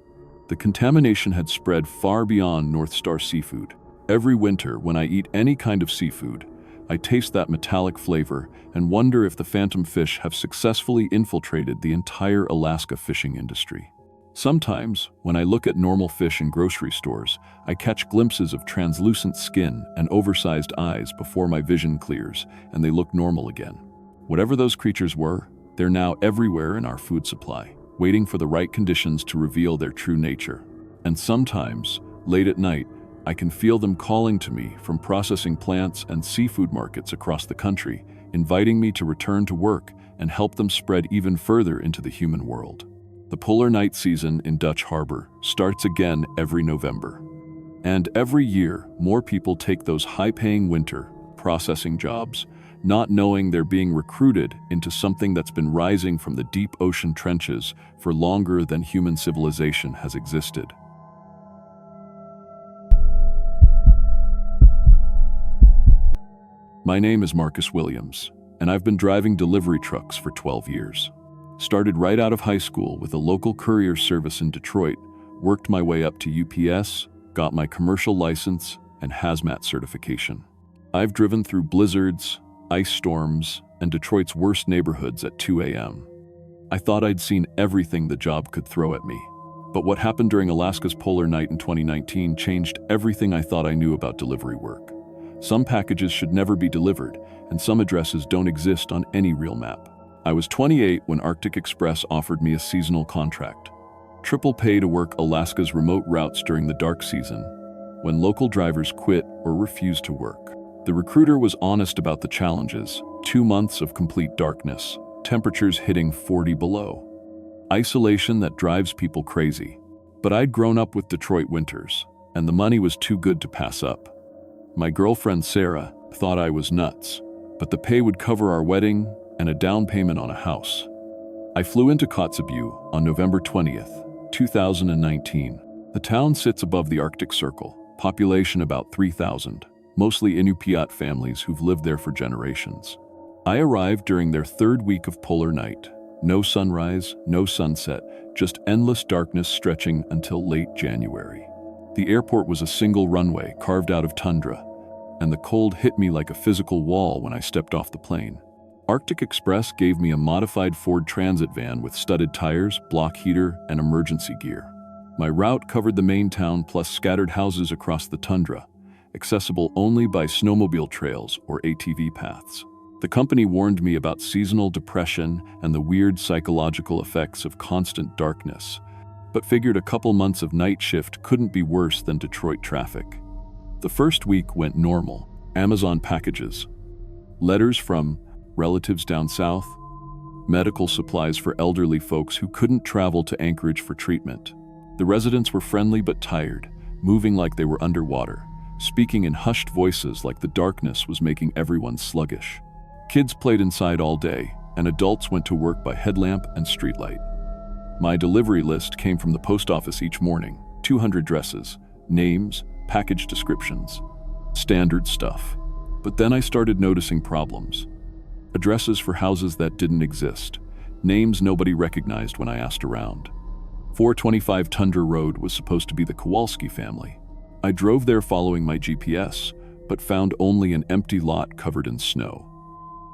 The contamination had spread far beyond North Star seafood. Every winter, when I eat any kind of seafood, I taste that metallic flavor and wonder if the phantom fish have successfully infiltrated the entire Alaska fishing industry. Sometimes, when I look at normal fish in grocery stores, I catch glimpses of translucent skin and oversized eyes before my vision clears and they look normal again. Whatever those creatures were, they're now everywhere in our food supply, waiting for the right conditions to reveal their true nature. And sometimes, late at night, I can feel them calling to me from processing plants and seafood markets across the country, inviting me to return to work and help them spread even further into the human world. The polar night season in Dutch Harbor starts again every November. And every year, more people take those high-paying winter processing jobs, not knowing they're being recruited into something that's been rising from the deep ocean trenches for longer than human civilization has existed. My name is Marcus Williams, and I've been driving delivery trucks for 12 years. Started right out of high school with a local courier service in Detroit, worked my way up to UPS, got my commercial license and hazmat certification. I've driven through blizzards, ice storms, and Detroit's worst neighborhoods at 2 a.m. I thought I'd seen everything the job could throw at me. But what happened during Alaska's polar night in 2019 changed everything I thought I knew about delivery work. Some packages should never be delivered, and some addresses don't exist on any real map. I was 28 when Arctic Express offered me a seasonal contract. Triple pay to work Alaska's remote routes during the dark season, when local drivers quit or refused to work. The recruiter was honest about the challenges: 2 months of complete darkness, temperatures hitting 40 below. Isolation that drives people crazy. But I'd grown up with Detroit winters, and the money was too good to pass up. My girlfriend Sarah thought I was nuts, but the pay would cover our wedding and a down payment on a house. I flew into Kotzebue on November 20th, 2019. The town sits above the Arctic Circle, population about 3,000, mostly Inupiat families who've lived there for generations. I arrived during their third week of polar night. No sunrise, no sunset, just endless darkness stretching until late January. The airport was a single runway carved out of tundra, and the cold hit me like a physical wall when I stepped off the plane. Arctic Express gave me a modified Ford Transit van with studded tires, block heater, and emergency gear. My route covered the main town plus scattered houses across the tundra, accessible only by snowmobile trails or ATV paths. The company warned me about seasonal depression and the weird psychological effects of constant darkness, but figured a couple months of night shift couldn't be worse than Detroit traffic. The first week went normal. Amazon packages, letters from relatives down south, medical supplies for elderly folks who couldn't travel to Anchorage for treatment. The residents were friendly but tired, moving like they were underwater, speaking in hushed voices like the darkness was making everyone sluggish. Kids played inside all day, and adults went to work by headlamp and streetlight. My delivery list came from the post office each morning: 200 addresses, names, package descriptions. Standard stuff. But then I started noticing problems. Addresses for houses that didn't exist. Names nobody recognized when I asked around. 425 Tundra Road was supposed to be the Kowalski family. I drove there following my GPS, but found only an empty lot covered in snow.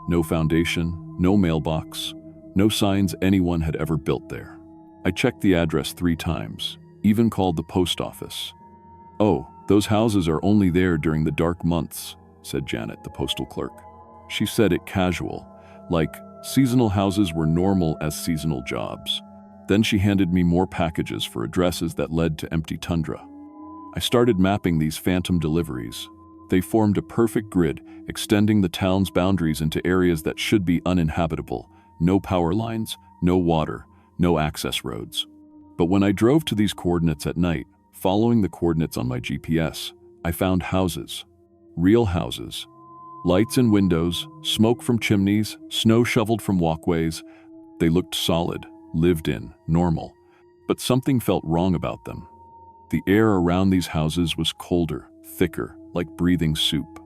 No foundation, no mailbox, no signs anyone had ever built there. I checked the address 3 times, even called the post office. "Oh, those houses are only there during the dark months," said Janet, the postal clerk. She said it casual, like seasonal houses were normal as seasonal jobs. Then she handed me more packages for addresses that led to empty tundra. I started mapping these phantom deliveries. They formed a perfect grid, extending the town's boundaries into areas that should be uninhabitable. No power lines, no water, no access roads. But when I drove to these coordinates at night, following the coordinates on my GPS, I found houses. Real houses. Lights in windows, smoke from chimneys, snow shoveled from walkways. They looked solid, lived in, normal. But something felt wrong about them. The air around these houses was colder, thicker, like breathing soup.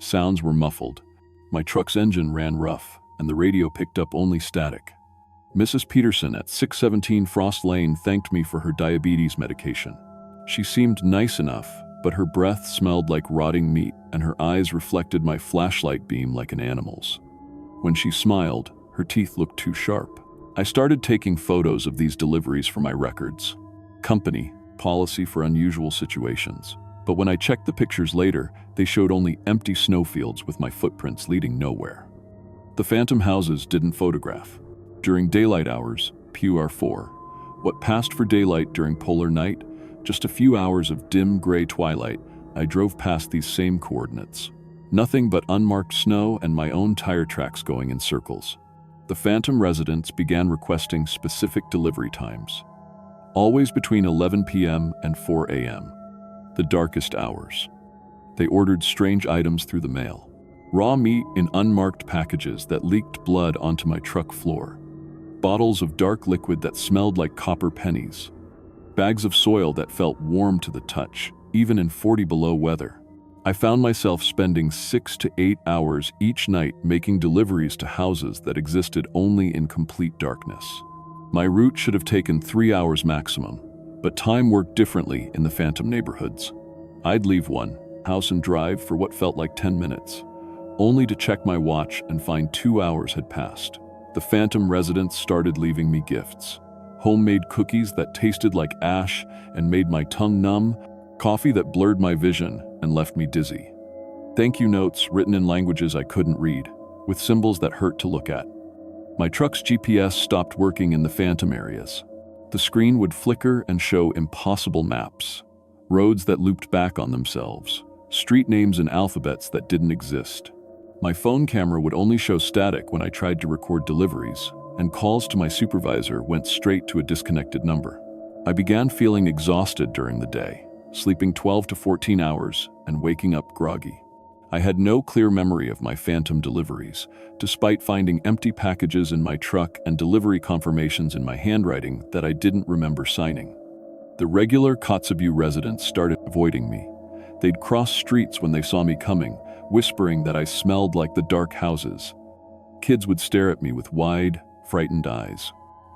Sounds were muffled. My truck's engine ran rough, and the radio picked up only static. Mrs. Peterson at 617 Frost Lane thanked me for her diabetes medication. She seemed nice enough, but her breath smelled like rotting meat, and her eyes reflected my flashlight beam like an animal's. When she smiled, her teeth looked too sharp. I started taking photos of these deliveries for my records. Company, policy for unusual situations. But when I checked the pictures later, they showed only empty snowfields with my footprints leading nowhere. The phantom houses didn't photograph. During daylight hours, PR4, what passed for daylight during polar night, just a few hours of dim gray twilight, I drove past these same coordinates. Nothing but unmarked snow and my own tire tracks going in circles. The phantom residents began requesting specific delivery times. Always between 11 p.m. and 4 a.m., the darkest hours. They ordered strange items through the mail. Raw meat in unmarked packages that leaked blood onto my truck floor. Bottles of dark liquid that smelled like copper pennies. Bags of soil that felt warm to the touch, even in 40 below weather. I found myself spending 6 to 8 hours each night making deliveries to houses that existed only in complete darkness. My route should have taken 3 hours maximum, but time worked differently in the phantom neighborhoods. I'd leave one house and drive for what felt like 10 minutes, only to check my watch and find 2 hours had passed. The phantom residents started leaving me gifts. Homemade cookies that tasted like ash and made my tongue numb, coffee that blurred my vision and left me dizzy. Thank you notes written in languages I couldn't read, with symbols that hurt to look at. My truck's GPS stopped working in the phantom areas. The screen would flicker and show impossible maps, roads that looped back on themselves, street names in alphabets that didn't exist. My phone camera would only show static when I tried to record deliveries, and calls to my supervisor went straight to a disconnected number. I began feeling exhausted during the day, sleeping 12 to 14 hours and waking up groggy. I had no clear memory of my phantom deliveries, despite finding empty packages in my truck and delivery confirmations in my handwriting that I didn't remember signing. The regular Kotzebue residents started avoiding me. They'd cross streets when they saw me coming, whispering that I smelled like the dark houses. Kids would stare at me with wide, frightened eyes.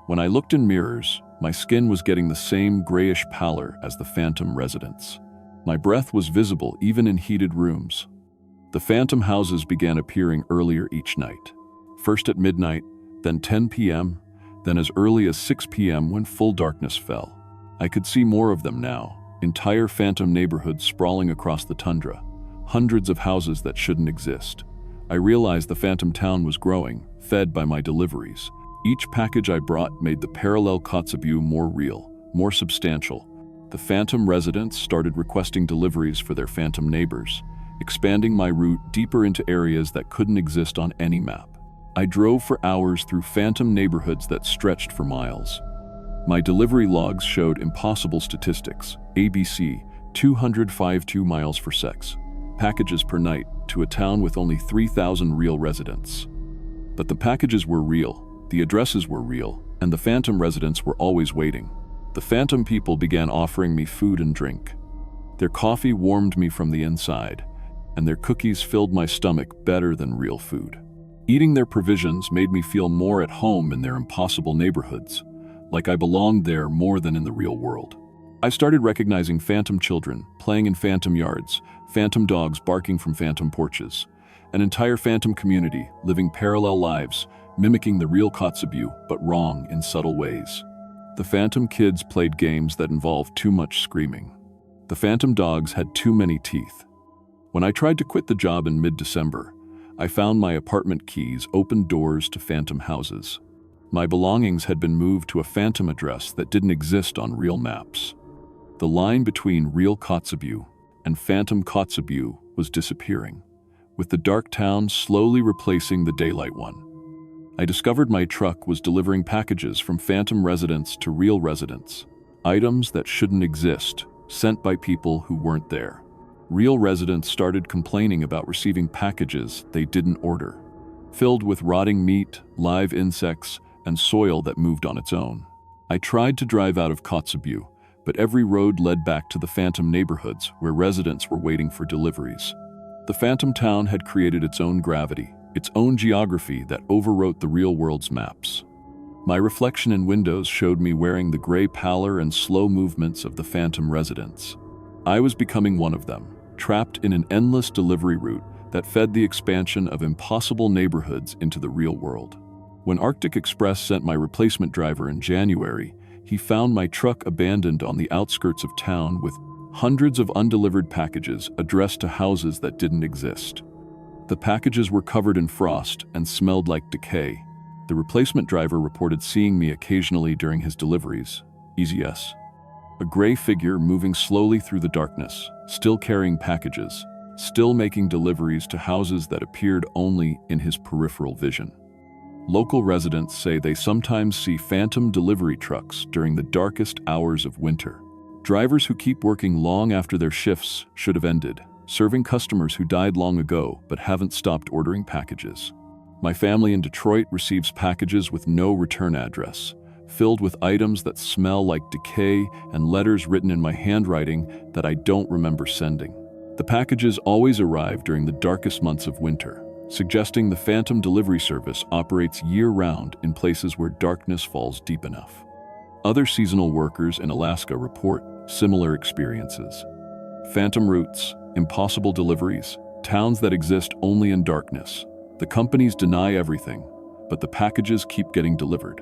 When I looked in mirrors, my skin was getting the same grayish pallor as the phantom residents. My breath was visible even in heated rooms. The phantom houses began appearing earlier each night. First at midnight, then 10 p.m., then as early as 6 p.m. when full darkness fell. I could see more of them now, entire phantom neighborhoods sprawling across the tundra, hundreds of houses that shouldn't exist. I realized the phantom town was growing, fed by my deliveries. Each package I brought made the parallel Kotzebue more real, more substantial. The phantom residents started requesting deliveries for their phantom neighbors, expanding my route deeper into areas that couldn't exist on any map. I drove for hours through phantom neighborhoods that stretched for miles. My delivery logs showed impossible statistics. ABC, 252 miles for sex. Packages per night to a town with only 3,000 real residents. But the packages were real, the addresses were real, and the phantom residents were always waiting. The phantom people began offering me food and drink. Their coffee warmed me from the inside, and their cookies filled my stomach better than real food. Eating their provisions made me feel more at home in their impossible neighborhoods, like I belonged there more than in the real world. I started recognizing phantom children playing in phantom yards, phantom dogs barking from phantom porches, an entire phantom community living parallel lives, mimicking the real Kotzebue, but wrong in subtle ways. The Phantom kids played games that involved too much screaming. The Phantom dogs had too many teeth. When I tried to quit the job in mid-December, I found my apartment keys opened doors to Phantom houses. My belongings had been moved to a Phantom address that didn't exist on real maps. The line between real Kotzebue and Phantom Kotzebue was disappearing, with the dark town slowly replacing the daylight one. I discovered my truck was delivering packages from Phantom residents to real residents, items that shouldn't exist, sent by people who weren't there. Real residents started complaining about receiving packages they didn't order, filled with rotting meat, live insects, and soil that moved on its own. I tried to drive out of Kotzebue, but every road led back to the Phantom neighborhoods where residents were waiting for deliveries. The Phantom town had created its own gravity, its own geography that overwrote the real world's maps. My reflection in windows showed me wearing the gray pallor and slow movements of the Phantom residents. I was becoming one of them, trapped in an endless delivery route that fed the expansion of impossible neighborhoods into the real world. When Arctic Express sent my replacement driver in January, he found my truck abandoned on the outskirts of town with hundreds of undelivered packages addressed to houses that didn't exist. The packages were covered in frost and smelled like decay. The replacement driver reported seeing me occasionally during his deliveries. Easy yes. A gray figure moving slowly through the darkness, still carrying packages, still making deliveries to houses that appeared only in his peripheral vision. Local residents say they sometimes see Phantom delivery trucks during the darkest hours of winter. Drivers who keep working long after their shifts should have ended, serving customers who died long ago but haven't stopped ordering packages. My family in Detroit receives packages with no return address, filled with items that smell like decay and letters written in my handwriting that I don't remember sending. The packages always arrive during the darkest months of winter, suggesting the Phantom delivery service operates year-round in places where darkness falls deep enough. Other seasonal workers in Alaska report similar experiences. Phantom routes, impossible deliveries, towns that exist only in darkness. The companies deny everything, but the packages keep getting delivered.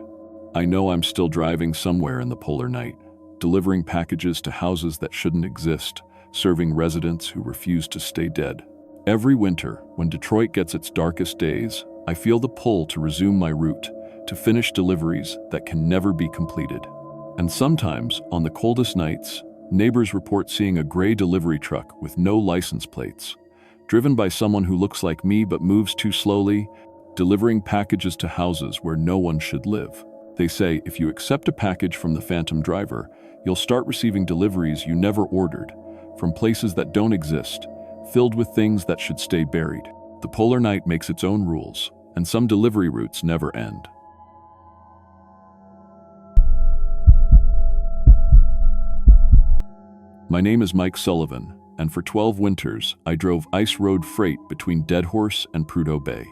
I know I'm still driving somewhere in the polar night, delivering packages to houses that shouldn't exist, serving residents who refuse to stay dead. Every winter, when Detroit gets its darkest days, I feel the pull to resume my route, to finish deliveries that can never be completed. And sometimes, on the coldest nights, neighbors report seeing a gray delivery truck with no license plates, driven by someone who looks like me but moves too slowly, delivering packages to houses where no one should live. They say if you accept a package from the Phantom driver, you'll start receiving deliveries you never ordered, from places that don't exist, filled with things that should stay buried. The polar night makes its own rules, and some delivery routes never end. My name is Mike Sullivan, and for 12 winters, I drove ice road freight between Deadhorse and Prudhoe Bay.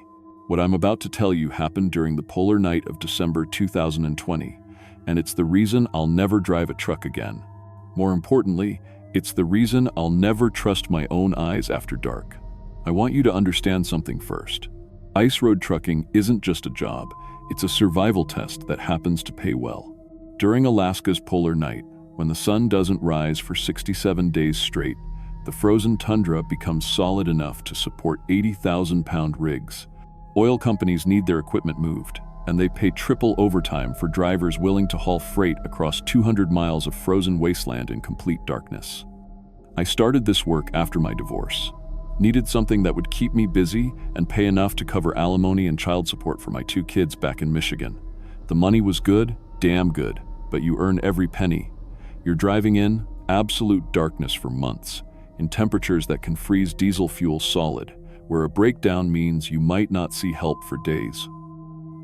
What I'm about to tell you happened during the polar night of December 2020, and it's the reason I'll never drive a truck again. More importantly, it's the reason I'll never trust my own eyes after dark. I want you to understand something first. Ice road trucking isn't just a job, it's a survival test that happens to pay well. During Alaska's polar night, when the sun doesn't rise for 67 days straight, the frozen tundra becomes solid enough to support 80,000-pound rigs. Oil companies need their equipment moved, and they pay triple overtime for drivers willing to haul freight across 200 miles of frozen wasteland in complete darkness. I started this work after my divorce. Needed something that would keep me busy and pay enough to cover alimony and child support for my 2 kids back in Michigan. The money was good, damn good, but you earn every penny. You're driving in absolute darkness for months, in temperatures that can freeze diesel fuel solid, where a breakdown means you might not see help for days.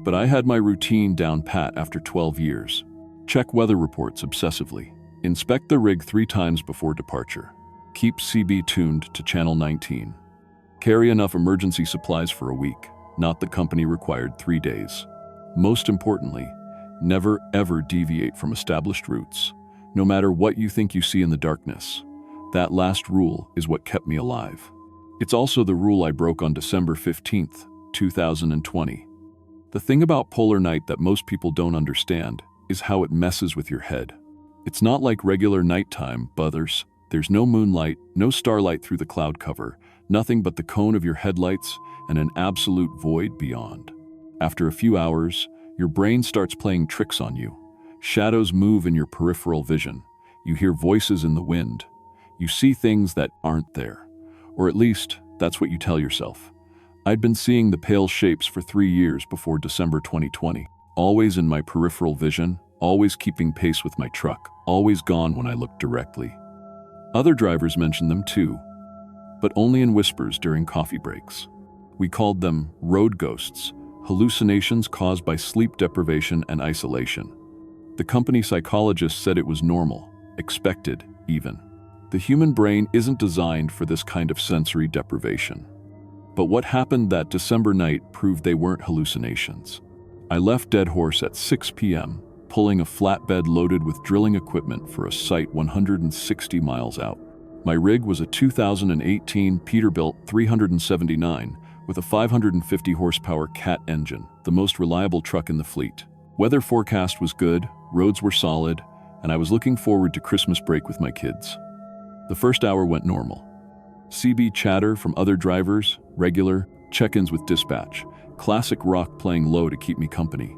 But I had my routine down pat after 12 years. Check weather reports obsessively. Inspect the rig 3 times before departure. Keep CB tuned to channel 19. Carry enough emergency supplies for a week, not the company-required 3 days. Most importantly, never ever deviate from established routes, no matter what you think you see in the darkness. That last rule is what kept me alive. It's also the rule I broke on December 15th, 2020. The thing about polar night that most people don't understand is how it messes with your head. It's not like regular nighttime, buzzers. There's no moonlight, no starlight through the cloud cover, nothing but the cone of your headlights and an absolute void beyond. After a few hours, your brain starts playing tricks on you. Shadows move in your peripheral vision. You hear voices in the wind. You see things that aren't there. Or at least, that's what you tell yourself. I'd been seeing the pale shapes for 3 years before December 2020. Always in my peripheral vision, always keeping pace with my truck, always gone when I looked directly. Other drivers mentioned them too, but only in whispers during coffee breaks. We called them road ghosts, hallucinations caused by sleep deprivation and isolation. The company psychologist said it was normal, expected even. The human brain isn't designed for this kind of sensory deprivation. But what happened that December night proved they weren't hallucinations. I left Dead Horse at 6 p.m., pulling a flatbed loaded with drilling equipment for a site 160 miles out. My rig was a 2018 Peterbilt 379 with a 550 horsepower Cat engine, the most reliable truck in the fleet. Weather forecast was good, roads were solid, and I was looking forward to Christmas break with my kids. The first hour went normal. CB chatter from other drivers, regular check-ins with dispatch, classic rock playing low to keep me company.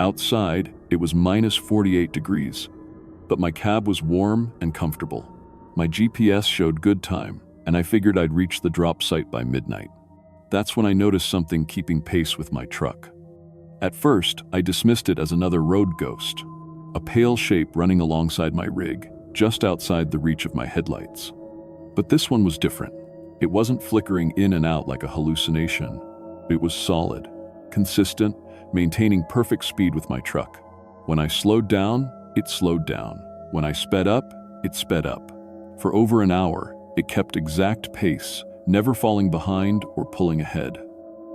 Outside, it was minus 48 degrees, but my cab was warm and comfortable. My GPS showed good time, and I figured I'd reach the drop site by midnight. That's when I noticed something keeping pace with my truck. At first, I dismissed it as another road ghost, a pale shape running alongside my rig, just outside the reach of my headlights. But this one was different. It wasn't flickering in and out like a hallucination. It was solid, consistent, maintaining perfect speed with my truck. When I slowed down, it slowed down. When I sped up, it sped up. For over an hour, it kept exact pace, never falling behind or pulling ahead.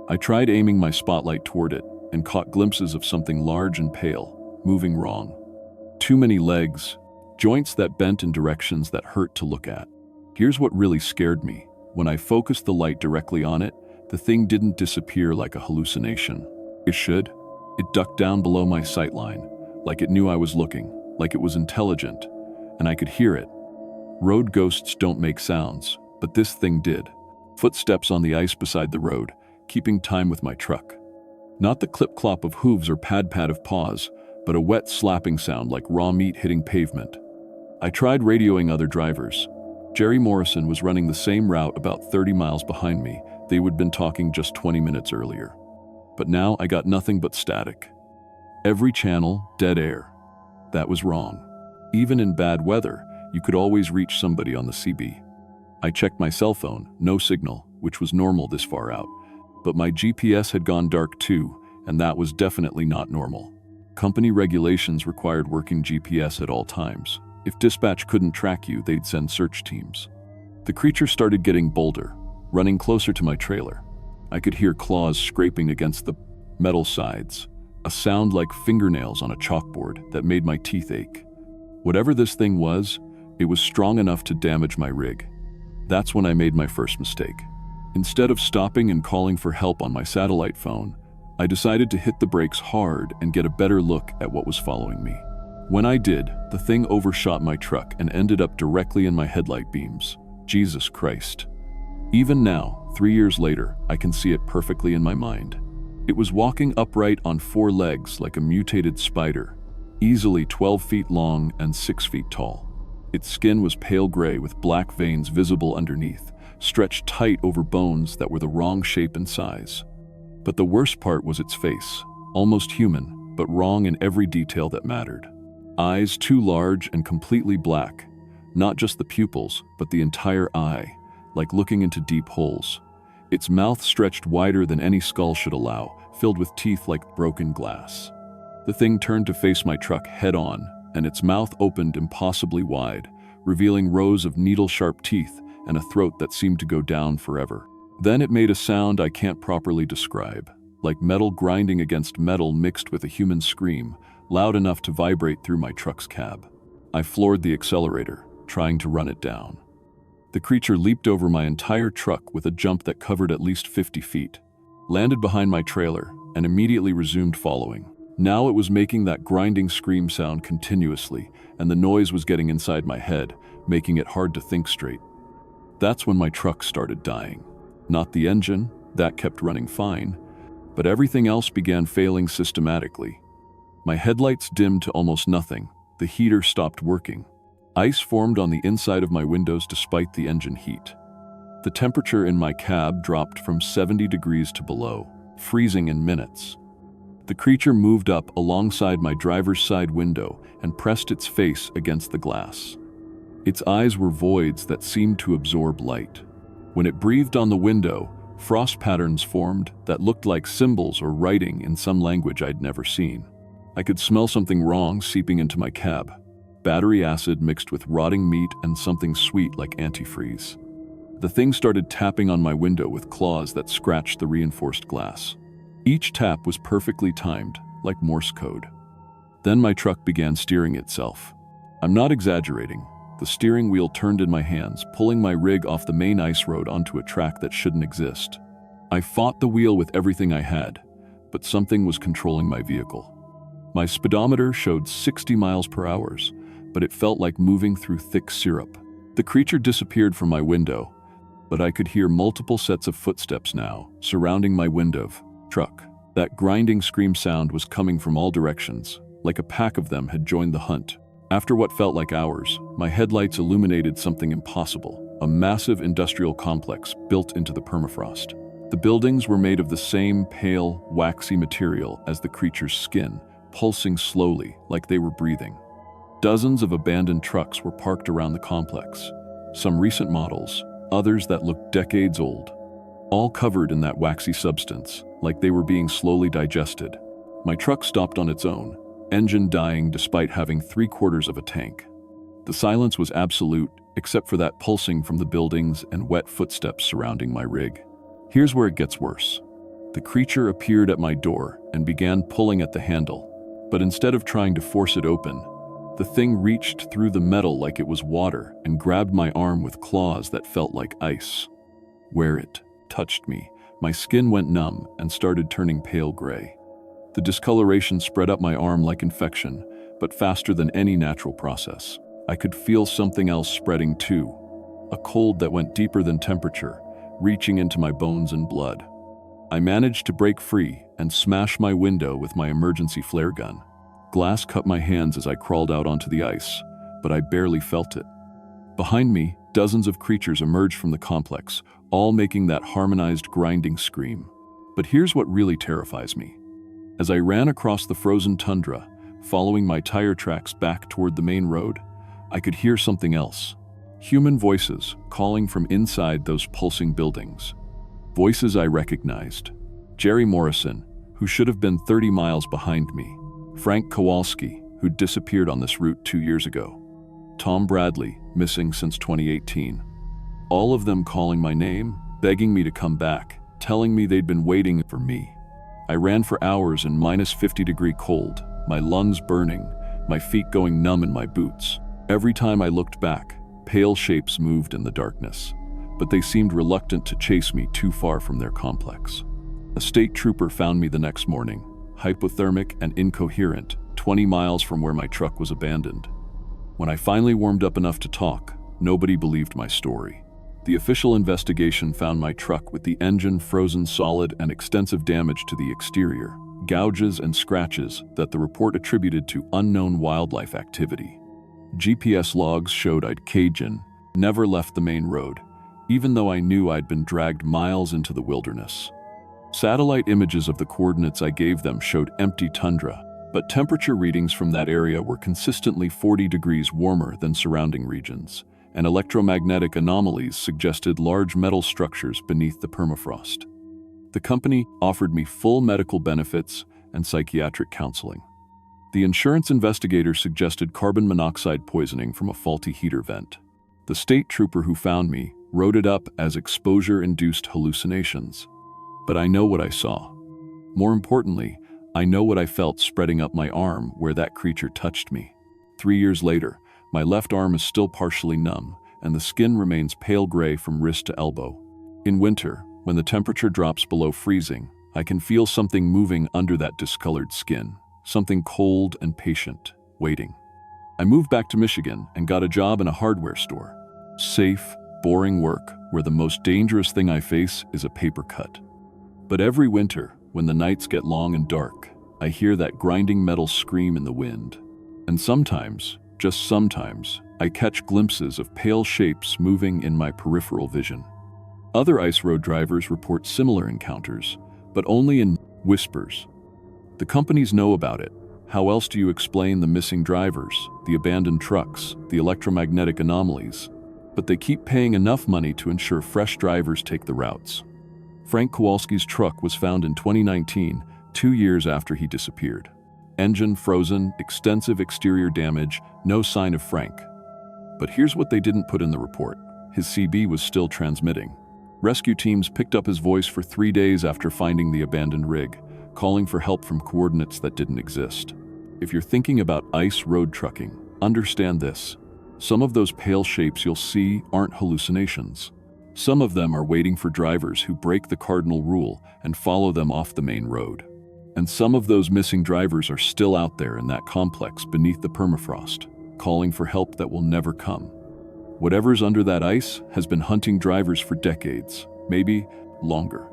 I tried aiming my spotlight toward it and caught glimpses of something large and pale, moving wrong. Too many legs, joints that bent in directions that hurt to look at. Here's what really scared me. When I focused the light directly on it, the thing didn't disappear like a hallucination. It should. It ducked down below my sightline, like it knew I was looking, like it was intelligent, and I could hear it. Road ghosts don't make sounds, but this thing did. Footsteps on the ice beside the road, keeping time with my truck. Not the clip-clop of hooves or pad-pad of paws, but a wet slapping sound like raw meat hitting pavement. I tried radioing other drivers. Jerry Morrison was running the same route about 30 miles behind me. They would have been talking just 20 minutes earlier. But now I got nothing but static. Every channel, dead air. That was wrong. Even in bad weather, you could always reach somebody on the CB. I checked my cell phone, no signal, which was normal this far out. But my GPS had gone dark too, and that was definitely not normal. Company regulations required working GPS at all times. If dispatch couldn't track you, they'd send search teams. The creature started getting bolder, running closer to my trailer. I could hear claws scraping against the metal sides, a sound like fingernails on a chalkboard that made my teeth ache. Whatever this thing was, it was strong enough to damage my rig. That's when I made my first mistake. Instead of stopping and calling for help on my satellite phone, I decided to hit the brakes hard and get a better look at what was following me. When I did, the thing overshot my truck and ended up directly in my headlight beams. Jesus Christ. Even now, 3 years later, I can see it perfectly in my mind. It was walking upright on 4 legs like a mutated spider, easily 12 feet long and 6 feet tall. Its skin was pale gray with black veins visible underneath, stretched tight over bones that were the wrong shape and size. But the worst part was its face, almost human, but wrong in every detail that mattered. Eyes too large and completely black, not just the pupils, but the entire eye, like looking into deep holes. Its mouth stretched wider than any skull should allow, filled with teeth like broken glass. The thing turned to face my truck head-on, and its mouth opened impossibly wide, revealing rows of needle-sharp teeth and a throat that seemed to go down forever. Then it made a sound I can't properly describe, like metal grinding against metal mixed with a human scream, loud enough to vibrate through my truck's cab. I floored the accelerator, trying to run it down. The creature leaped over my entire truck with a jump that covered at least 50 feet, landed behind my trailer, and immediately resumed following. Now it was making that grinding scream sound continuously, and the noise was getting inside my head, making it hard to think straight. That's when my truck started dying. Not the engine, that kept running fine, but everything else began failing systematically. My headlights dimmed to almost nothing, the heater stopped working. Ice formed on the inside of my windows despite the engine heat. The temperature in my cab dropped from 70 degrees to below, freezing in minutes. The creature moved up alongside my driver's side window and pressed its face against the glass. Its eyes were voids that seemed to absorb light. When it breathed on the window, frost patterns formed that looked like symbols or writing in some language I'd never seen. I could smell something wrong seeping into my cab. Battery acid mixed with rotting meat and something sweet like antifreeze. The thing started tapping on my window with claws that scratched the reinforced glass. Each tap was perfectly timed, like Morse code. Then my truck began steering itself. I'm not exaggerating. The steering wheel turned in my hands, pulling my rig off the main ice road onto a track that shouldn't exist. I fought the wheel with everything I had, but something was controlling my vehicle. My speedometer showed 60 miles per hour, but it felt like moving through thick syrup. The creature disappeared from my window, but I could hear multiple sets of footsteps now, surrounding my window. Truck. That grinding scream sound was coming from all directions, like a pack of them had joined the hunt. After what felt like hours, my headlights illuminated something impossible, a massive industrial complex built into the permafrost. The buildings were made of the same pale, waxy material as the creature's skin, pulsing slowly like they were breathing. Dozens of abandoned trucks were parked around the complex, some recent models, others that looked decades old, all covered in that waxy substance, like they were being slowly digested. My truck stopped on its own, engine dying despite having 3/4 of a tank. The silence was absolute, except for that pulsing from the buildings and wet footsteps surrounding my rig. Here's where it gets worse. The creature appeared at my door and began pulling at the handle, but instead of trying to force it open, the thing reached through the metal like it was water and grabbed my arm with claws that felt like ice. Where it touched me, my skin went numb and started turning pale gray. The discoloration spread up my arm like infection, but faster than any natural process. I could feel something else spreading too, a cold that went deeper than temperature, reaching into my bones and blood. I managed to break free and smash my window with my emergency flare gun. Glass cut my hands as I crawled out onto the ice, but I barely felt it. Behind me, dozens of creatures emerged from the complex, all making that harmonized grinding scream. But here's what really terrifies me. As I ran across the frozen tundra, following my tire tracks back toward the main road, I could hear something else. Human voices calling from inside those pulsing buildings. Voices I recognized. Jerry Morrison, who should have been 30 miles behind me. Frank Kowalski, who disappeared on this route 2 years ago. Tom Bradley, missing since 2018. All of them calling my name, begging me to come back, telling me they'd been waiting for me. I ran for hours in -50-degree cold, my lungs burning, my feet going numb in my boots. Every time I looked back, pale shapes moved in the darkness, but they seemed reluctant to chase me too far from their complex. A state trooper found me the next morning, hypothermic and incoherent, 20 miles from where my truck was abandoned. When I finally warmed up enough to talk, nobody believed my story. The official investigation found my truck with the engine frozen solid and extensive damage to the exterior, gouges and scratches that the report attributed to unknown wildlife activity. GPS logs showed I'd Cajun, never left the main road, even though I knew I'd been dragged miles into the wilderness. Satellite images of the coordinates I gave them showed empty tundra, but temperature readings from that area were consistently 40 degrees warmer than surrounding regions, and electromagnetic anomalies suggested large metal structures beneath the permafrost. The company offered me full medical benefits and psychiatric counseling. The insurance investigator suggested carbon monoxide poisoning from a faulty heater vent. The state trooper who found me wrote it up as exposure-induced hallucinations. But I know what I saw. More importantly, I know what I felt spreading up my arm where that creature touched me. 3 years later, my left arm is still partially numb, and the skin remains pale gray from wrist to elbow. In winter, when the temperature drops below freezing, I can feel something moving under that discolored skin, something cold and patient, waiting. I moved back to Michigan and got a job in a hardware store. Safe, boring work where the most dangerous thing I face is a paper cut. But every winter, when the nights get long and dark, I hear that grinding metal scream in the wind. And sometimes, just sometimes, I catch glimpses of pale shapes moving in my peripheral vision. Other ice road drivers report similar encounters, but only in whispers. The companies know about it. How else do you explain the missing drivers, the abandoned trucks, the electromagnetic anomalies? But they keep paying enough money to ensure fresh drivers take the routes. Frank Kowalski's truck was found in 2019, 2 years after he disappeared. Engine frozen, extensive exterior damage, no sign of Frank. But here's what they didn't put in the report. His CB was still transmitting. Rescue teams picked up his voice for 3 days after finding the abandoned rig, calling for help from coordinates that didn't exist. If you're thinking about ice road trucking, understand this. Some of those pale shapes you'll see aren't hallucinations. Some of them are waiting for drivers who break the cardinal rule and follow them off the main road. And some of those missing drivers are still out there in that complex beneath the permafrost, calling for help that will never come. Whatever's under that ice has been hunting drivers for decades, maybe longer.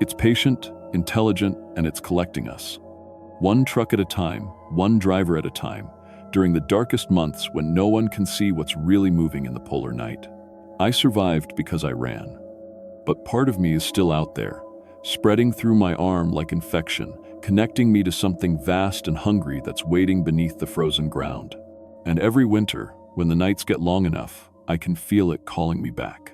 It's patient, intelligent, and it's collecting us. One truck at a time, one driver at a time, during the darkest months when no one can see what's really moving in the polar night. I survived because I ran. But part of me is still out there, spreading through my arm like infection, connecting me to something vast and hungry that's waiting beneath the frozen ground. And every winter, when the nights get long enough, I can feel it calling me back.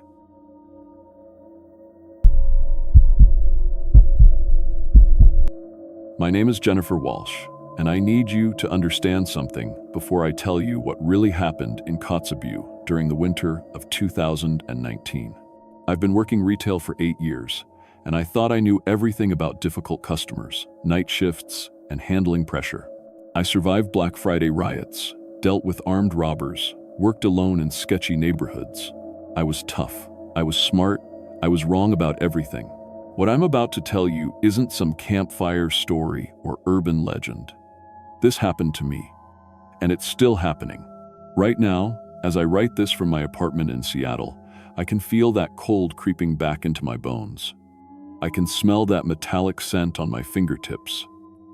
My name is Jennifer Walsh, and I need you to understand something before I tell you what really happened in Kotzebue during the winter of 2019. I've been working retail for 8 years, and I thought I knew everything about difficult customers, night shifts, and handling pressure. I survived Black Friday riots, dealt with armed robbers, worked alone in sketchy neighborhoods. I was tough, I was smart, I was wrong about everything. What I'm about to tell you isn't some campfire story or urban legend. This happened to me, and it's still happening. Right now, as I write this from my apartment in Seattle, I can feel that cold creeping back into my bones. I can smell that metallic scent on my fingertips.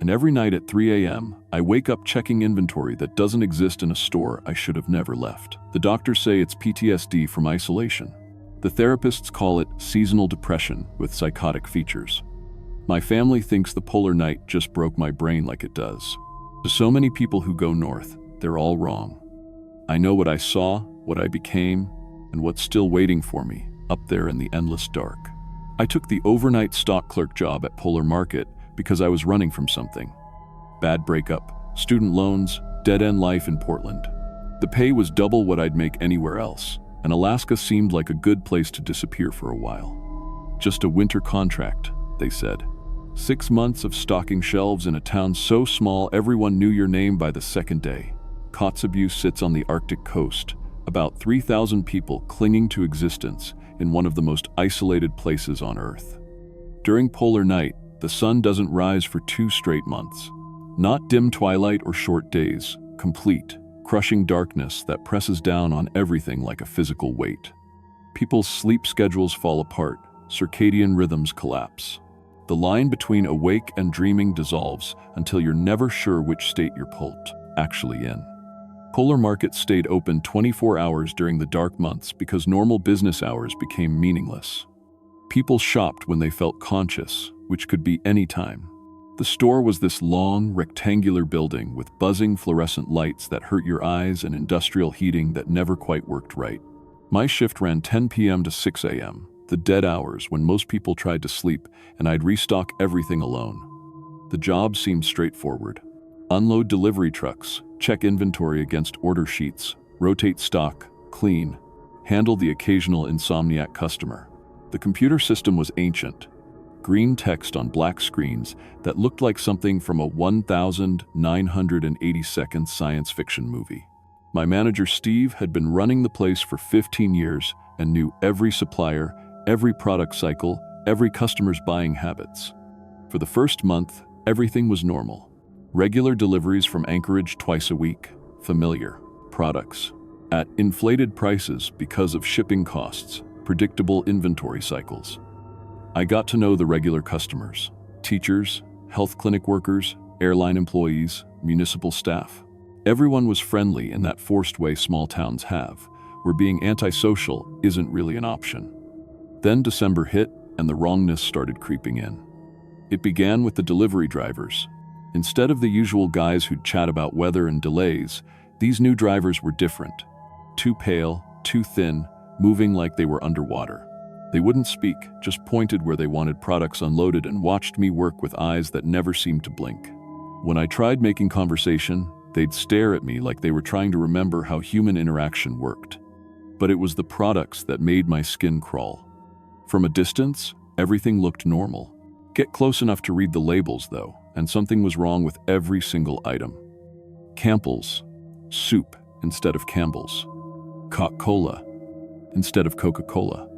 And every night at 3 a.m., I wake up checking inventory that doesn't exist in a store I should have never left. The doctors say it's PTSD from isolation. The therapists call it seasonal depression with psychotic features. My family thinks the polar night just broke my brain like it does. To so many people who go north, they're all wrong. I know what I saw, what I became, and what's still waiting for me up there in the endless dark. I took the overnight stock clerk job at Polar Market because I was running from something. Bad breakup, student loans, dead-end life in Portland. The pay was double what I'd make anywhere else, and Alaska seemed like a good place to disappear for a while. Just a winter contract, they said. 6 months of stocking shelves in a town so small everyone knew your name by the second day. Kotzebue sits on the Arctic coast, about 3,000 people clinging to existence in one of the most isolated places on Earth. During polar night, the sun doesn't rise for 2 straight months. Not dim twilight or short days, complete, crushing darkness that presses down on everything like a physical weight. People's sleep schedules fall apart, circadian rhythms collapse. The line between awake and dreaming dissolves until you're never sure which state you're actually in. Polar Market stayed open 24 hours during the dark months because normal business hours became meaningless. People shopped when they felt conscious, which could be any time. The store was this long, rectangular building with buzzing fluorescent lights that hurt your eyes and industrial heating that never quite worked right. My shift ran 10 p.m. to 6 a.m., the dead hours when most people tried to sleep, and I'd restock everything alone. The job seemed straightforward. Unload delivery trucks, check inventory against order sheets, rotate stock, clean, handle the occasional insomniac customer. The computer system was ancient. Green text on black screens that looked like something from a 1,980-second science fiction movie. My manager Steve had been running the place for 15 years and knew every supplier, every product cycle, every customer's buying habits. For the first month, everything was normal. Regular deliveries from Anchorage twice a week, familiar. Products at inflated prices because of shipping costs, predictable inventory cycles. I got to know the regular customers, teachers, health clinic workers, airline employees, municipal staff. Everyone was friendly in that forced way small towns have, where being antisocial isn't really an option. Then December hit and the wrongness started creeping in. It began with the delivery drivers. Instead of the usual guys who'd chat about weather and delays, these new drivers were different. Too pale, too thin, moving like they were underwater. They wouldn't speak, just pointed where they wanted products unloaded and watched me work with eyes that never seemed to blink. When I tried making conversation, they'd stare at me like they were trying to remember how human interaction worked. But it was the products that made my skin crawl. From a distance, everything looked normal. Get close enough to read the labels, though, and something was wrong with every single item. Campbell's soup instead of Campbell's. Coca-Cola instead of Coca-Cola.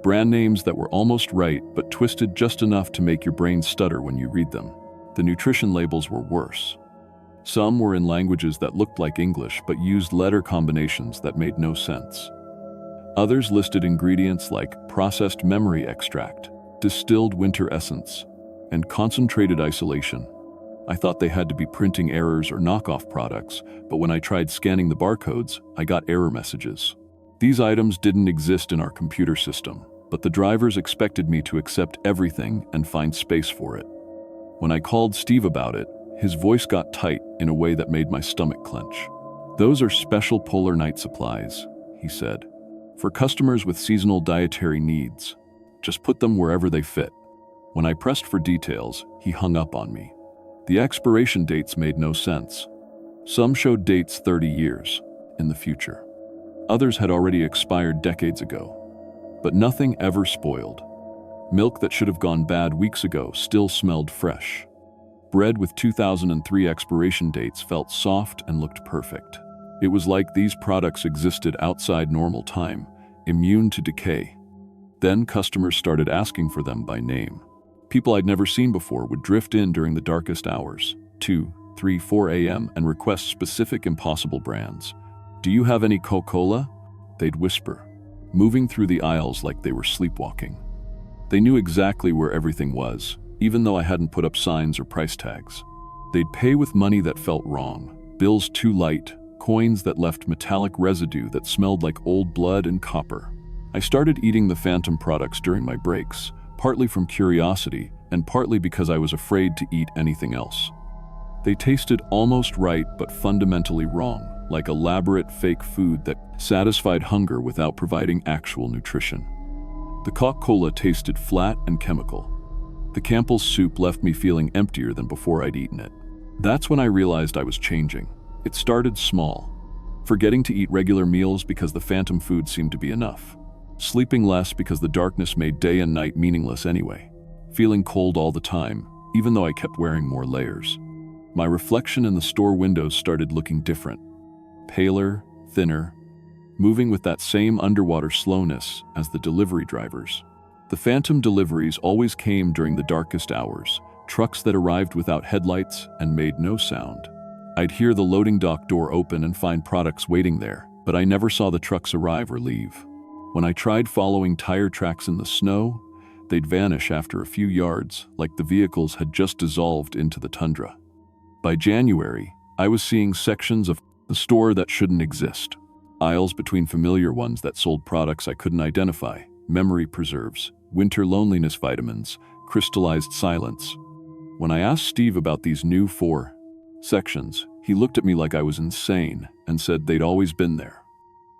Brand names that were almost right but twisted just enough to make your brain stutter when you read them. The nutrition labels were worse. Some were in languages that looked like English but used letter combinations that made no sense. Others listed ingredients like processed memory extract, distilled winter essence, and concentrated isolation. I thought they had to be printing errors or knockoff products, but when I tried scanning the barcodes, I got error messages. These items didn't exist in our computer system, but the drivers expected me to accept everything and find space for it. When I called Steve about it, his voice got tight in a way that made my stomach clench. "Those are special polar night supplies," he said, "for customers with seasonal dietary needs. Just put them wherever they fit." When I pressed for details, he hung up on me. The expiration dates made no sense. Some showed dates 30 years in the future. Others had already expired decades ago. But nothing ever spoiled. Milk that should have gone bad weeks ago still smelled fresh. Bread with 2003 expiration dates felt soft and looked perfect. It was like these products existed outside normal time, immune to decay. Then customers started asking for them by name. People I'd never seen before would drift in during the darkest hours, 2, 3, 4 a.m., and request specific impossible brands. "Do you have any Coca-Cola?" They'd whisper, moving through the aisles like they were sleepwalking. They knew exactly where everything was, even though I hadn't put up signs or price tags. They'd pay with money that felt wrong, bills too light, coins that left metallic residue that smelled like old blood and copper. I started eating the Phantom products during my breaks, partly from curiosity and partly because I was afraid to eat anything else. They tasted almost right but fundamentally wrong, like elaborate fake food that satisfied hunger without providing actual nutrition. The Coca-Cola tasted flat and chemical. The Campbell's soup left me feeling emptier than before I'd eaten it. That's when I realized I was changing. It started small, forgetting to eat regular meals because the Phantom food seemed to be enough. Sleeping less because the darkness made day and night meaningless anyway. Feeling cold all the time, even though I kept wearing more layers. My reflection in the store windows started looking different. Paler, thinner, moving with that same underwater slowness as the delivery drivers. The Phantom deliveries always came during the darkest hours, trucks that arrived without headlights and made no sound. I'd hear the loading dock door open and find products waiting there, but I never saw the trucks arrive or leave. When I tried following tire tracks in the snow, they'd vanish after a few yards, like the vehicles had just dissolved into the tundra. By January, I was seeing sections of the store that shouldn't exist. Aisles between familiar ones that sold products I couldn't identify, memory preserves, winter loneliness vitamins, crystallized silence. When I asked Steve about these new 4 sections, he looked at me like I was insane and said they'd always been there.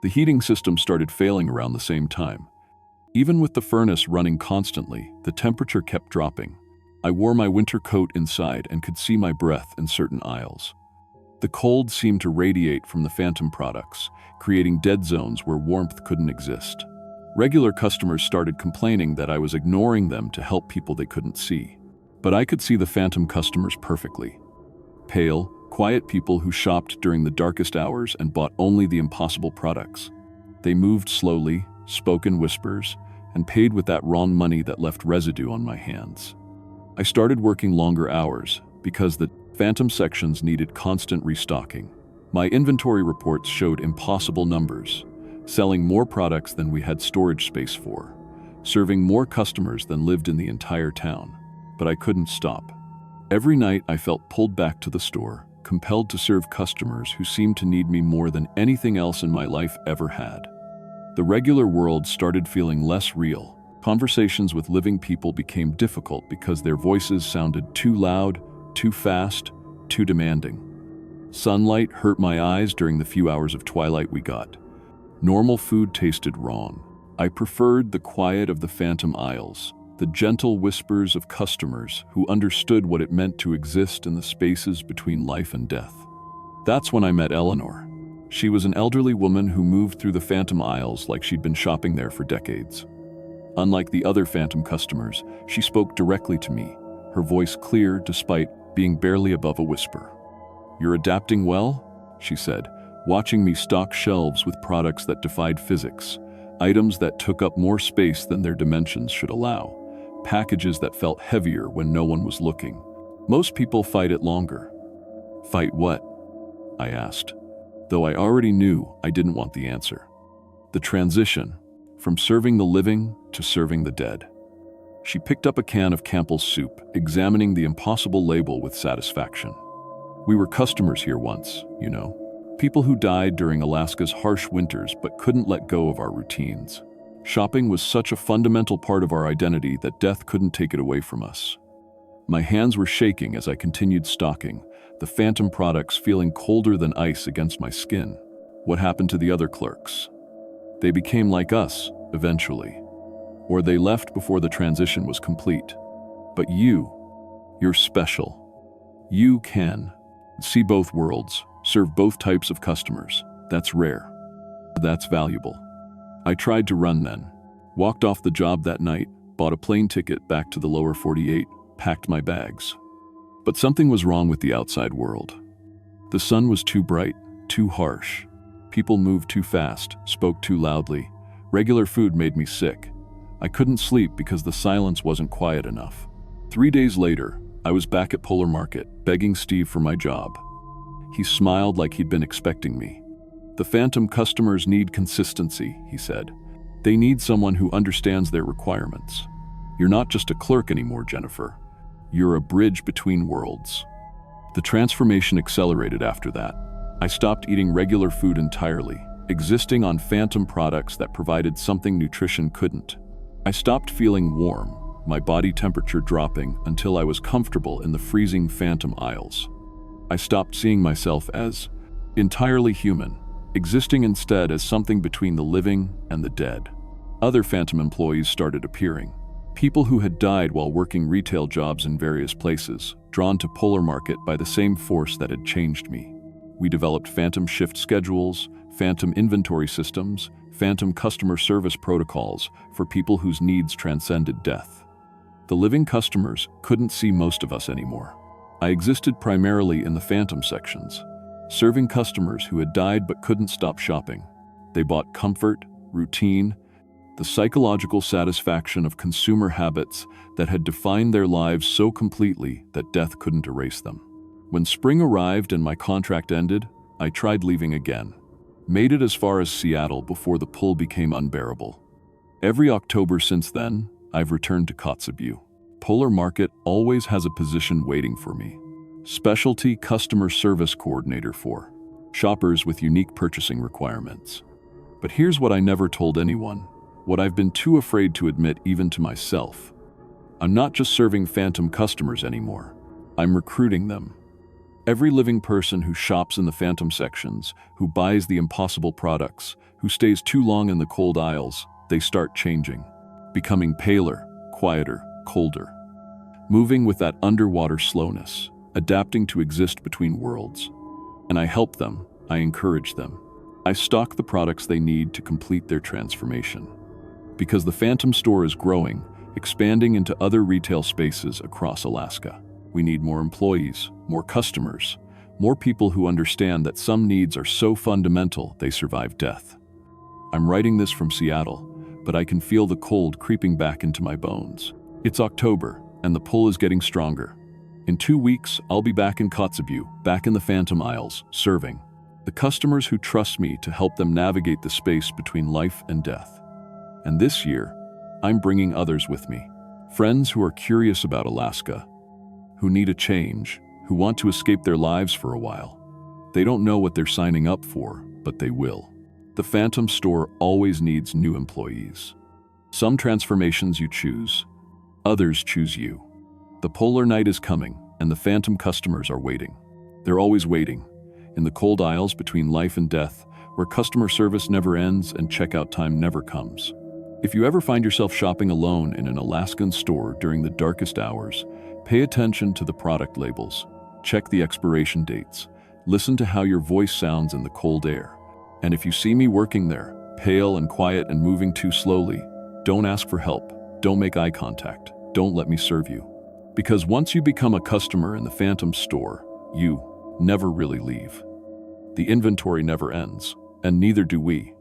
The heating system started failing around the same time. Even with the furnace running constantly, the temperature kept dropping. I wore my winter coat inside and could see my breath in certain aisles. The cold seemed to radiate from the Phantom products, creating dead zones where warmth couldn't exist. Regular customers started complaining that I was ignoring them to help people they couldn't see. But I could see the Phantom customers perfectly. Pale, quiet people who shopped during the darkest hours and bought only the impossible products. They moved slowly, spoke in whispers, and paid with that wrong money that left residue on my hands. I started working longer hours because the Phantom sections needed constant restocking. My inventory reports showed impossible numbers, selling more products than we had storage space for, serving more customers than lived in the entire town. But I couldn't stop. Every night I felt pulled back to the store, compelled to serve customers who seemed to need me more than anything else in my life ever had. The regular world started feeling less real. Conversations with living people became difficult because their voices sounded too loud, too fast, too demanding. Sunlight hurt my eyes during the few hours of twilight we got. Normal food tasted wrong. I preferred the quiet of the phantom aisles, the gentle whispers of customers who understood what it meant to exist in the spaces between life and death. That's when I met Eleanor. She was an elderly woman who moved through the phantom aisles like she'd been shopping there for decades. Unlike the other phantom customers, she spoke directly to me, her voice clear despite being barely above a whisper. "You're adapting well?" she said, watching me stock shelves with products that defied physics, items that took up more space than their dimensions should allow, packages that felt heavier when no one was looking. Most people fight it longer. Fight what? I asked, though I already knew I didn't want the answer. The transition, from serving the living to serving the dead. She picked up a can of Campbell's soup, examining the impossible label with satisfaction. "We were customers here once, you know. People who died during Alaska's harsh winters but couldn't let go of our routines. Shopping was such a fundamental part of our identity that death couldn't take it away from us." My hands were shaking as I continued stocking, the phantom products feeling colder than ice against my skin. What happened to the other clerks? They became like us, eventually. Or they left before the transition was complete. But you're special. You can see both worlds, serve both types of customers. That's rare. That's valuable. I tried to run then. Walked off the job that night, bought a plane ticket back to the lower 48, packed my bags. But something was wrong with the outside world. The sun was too bright, too harsh. People moved too fast, spoke too loudly. Regular food made me sick. I couldn't sleep because the silence wasn't quiet enough. 3 days later, I was back at Polar Market, begging Steve for my job. He smiled like he'd been expecting me. "The phantom customers need consistency," he said. "They need someone who understands their requirements. You're not just a clerk anymore, Jennifer. You're a bridge between worlds." The transformation accelerated after that. I stopped eating regular food entirely, existing on phantom products that provided something nutrition couldn't. I stopped feeling warm, my body temperature dropping until I was comfortable in the freezing phantom aisles. I stopped seeing myself as entirely human, existing instead as something between the living and the dead. Other phantom employees started appearing. People who had died while working retail jobs in various places, drawn to Polar Market by the same force that had changed me. We developed phantom shift schedules, phantom inventory systems, phantom customer service protocols for people whose needs transcended death. The living customers couldn't see most of us anymore. I existed primarily in the phantom sections, serving customers who had died but couldn't stop shopping. They bought comfort, routine, the psychological satisfaction of consumer habits that had defined their lives so completely that death couldn't erase them. When spring arrived and my contract ended, I tried leaving again. Made it as far as Seattle before the pull became unbearable. Every October since then, I've returned to Kotzebue. Polar Market always has a position waiting for me. Specialty Customer Service Coordinator for shoppers with unique purchasing requirements. But here's what I never told anyone, what I've been too afraid to admit even to myself. I'm not just serving phantom customers anymore. I'm recruiting them. Every living person who shops in the phantom sections, who buys the impossible products, who stays too long in the cold aisles, they start changing, becoming paler, quieter, colder, moving with that underwater slowness, adapting to exist between worlds. And I help them, I encourage them. I stock the products they need to complete their transformation. Because the phantom store is growing, expanding into other retail spaces across Alaska. We need more employees, more customers, more people who understand that some needs are so fundamental they survive death. I'm writing this from Seattle, but I can feel the cold creeping back into my bones. It's October, and the pull is getting stronger. In 2 weeks, I'll be back in Kotzebue, back in the Phantom aisles, serving the customers who trust me to help them navigate the space between life and death. And this year, I'm bringing others with me. Friends who are curious about Alaska, who need a change, who want to escape their lives for a while. They don't know what they're signing up for, but they will. The Phantom store always needs new employees. Some transformations you choose, others choose you. The polar night is coming, and the Phantom customers are waiting. They're always waiting, in the cold aisles between life and death, where customer service never ends and checkout time never comes. If you ever find yourself shopping alone in an Alaskan store during the darkest hours, pay attention to the product labels, check the expiration dates, listen to how your voice sounds in the cold air. And if you see me working there, pale and quiet and moving too slowly, don't ask for help, don't make eye contact, don't let me serve you. Because once you become a customer in the Phantom store, you never really leave. The inventory never ends, and neither do we.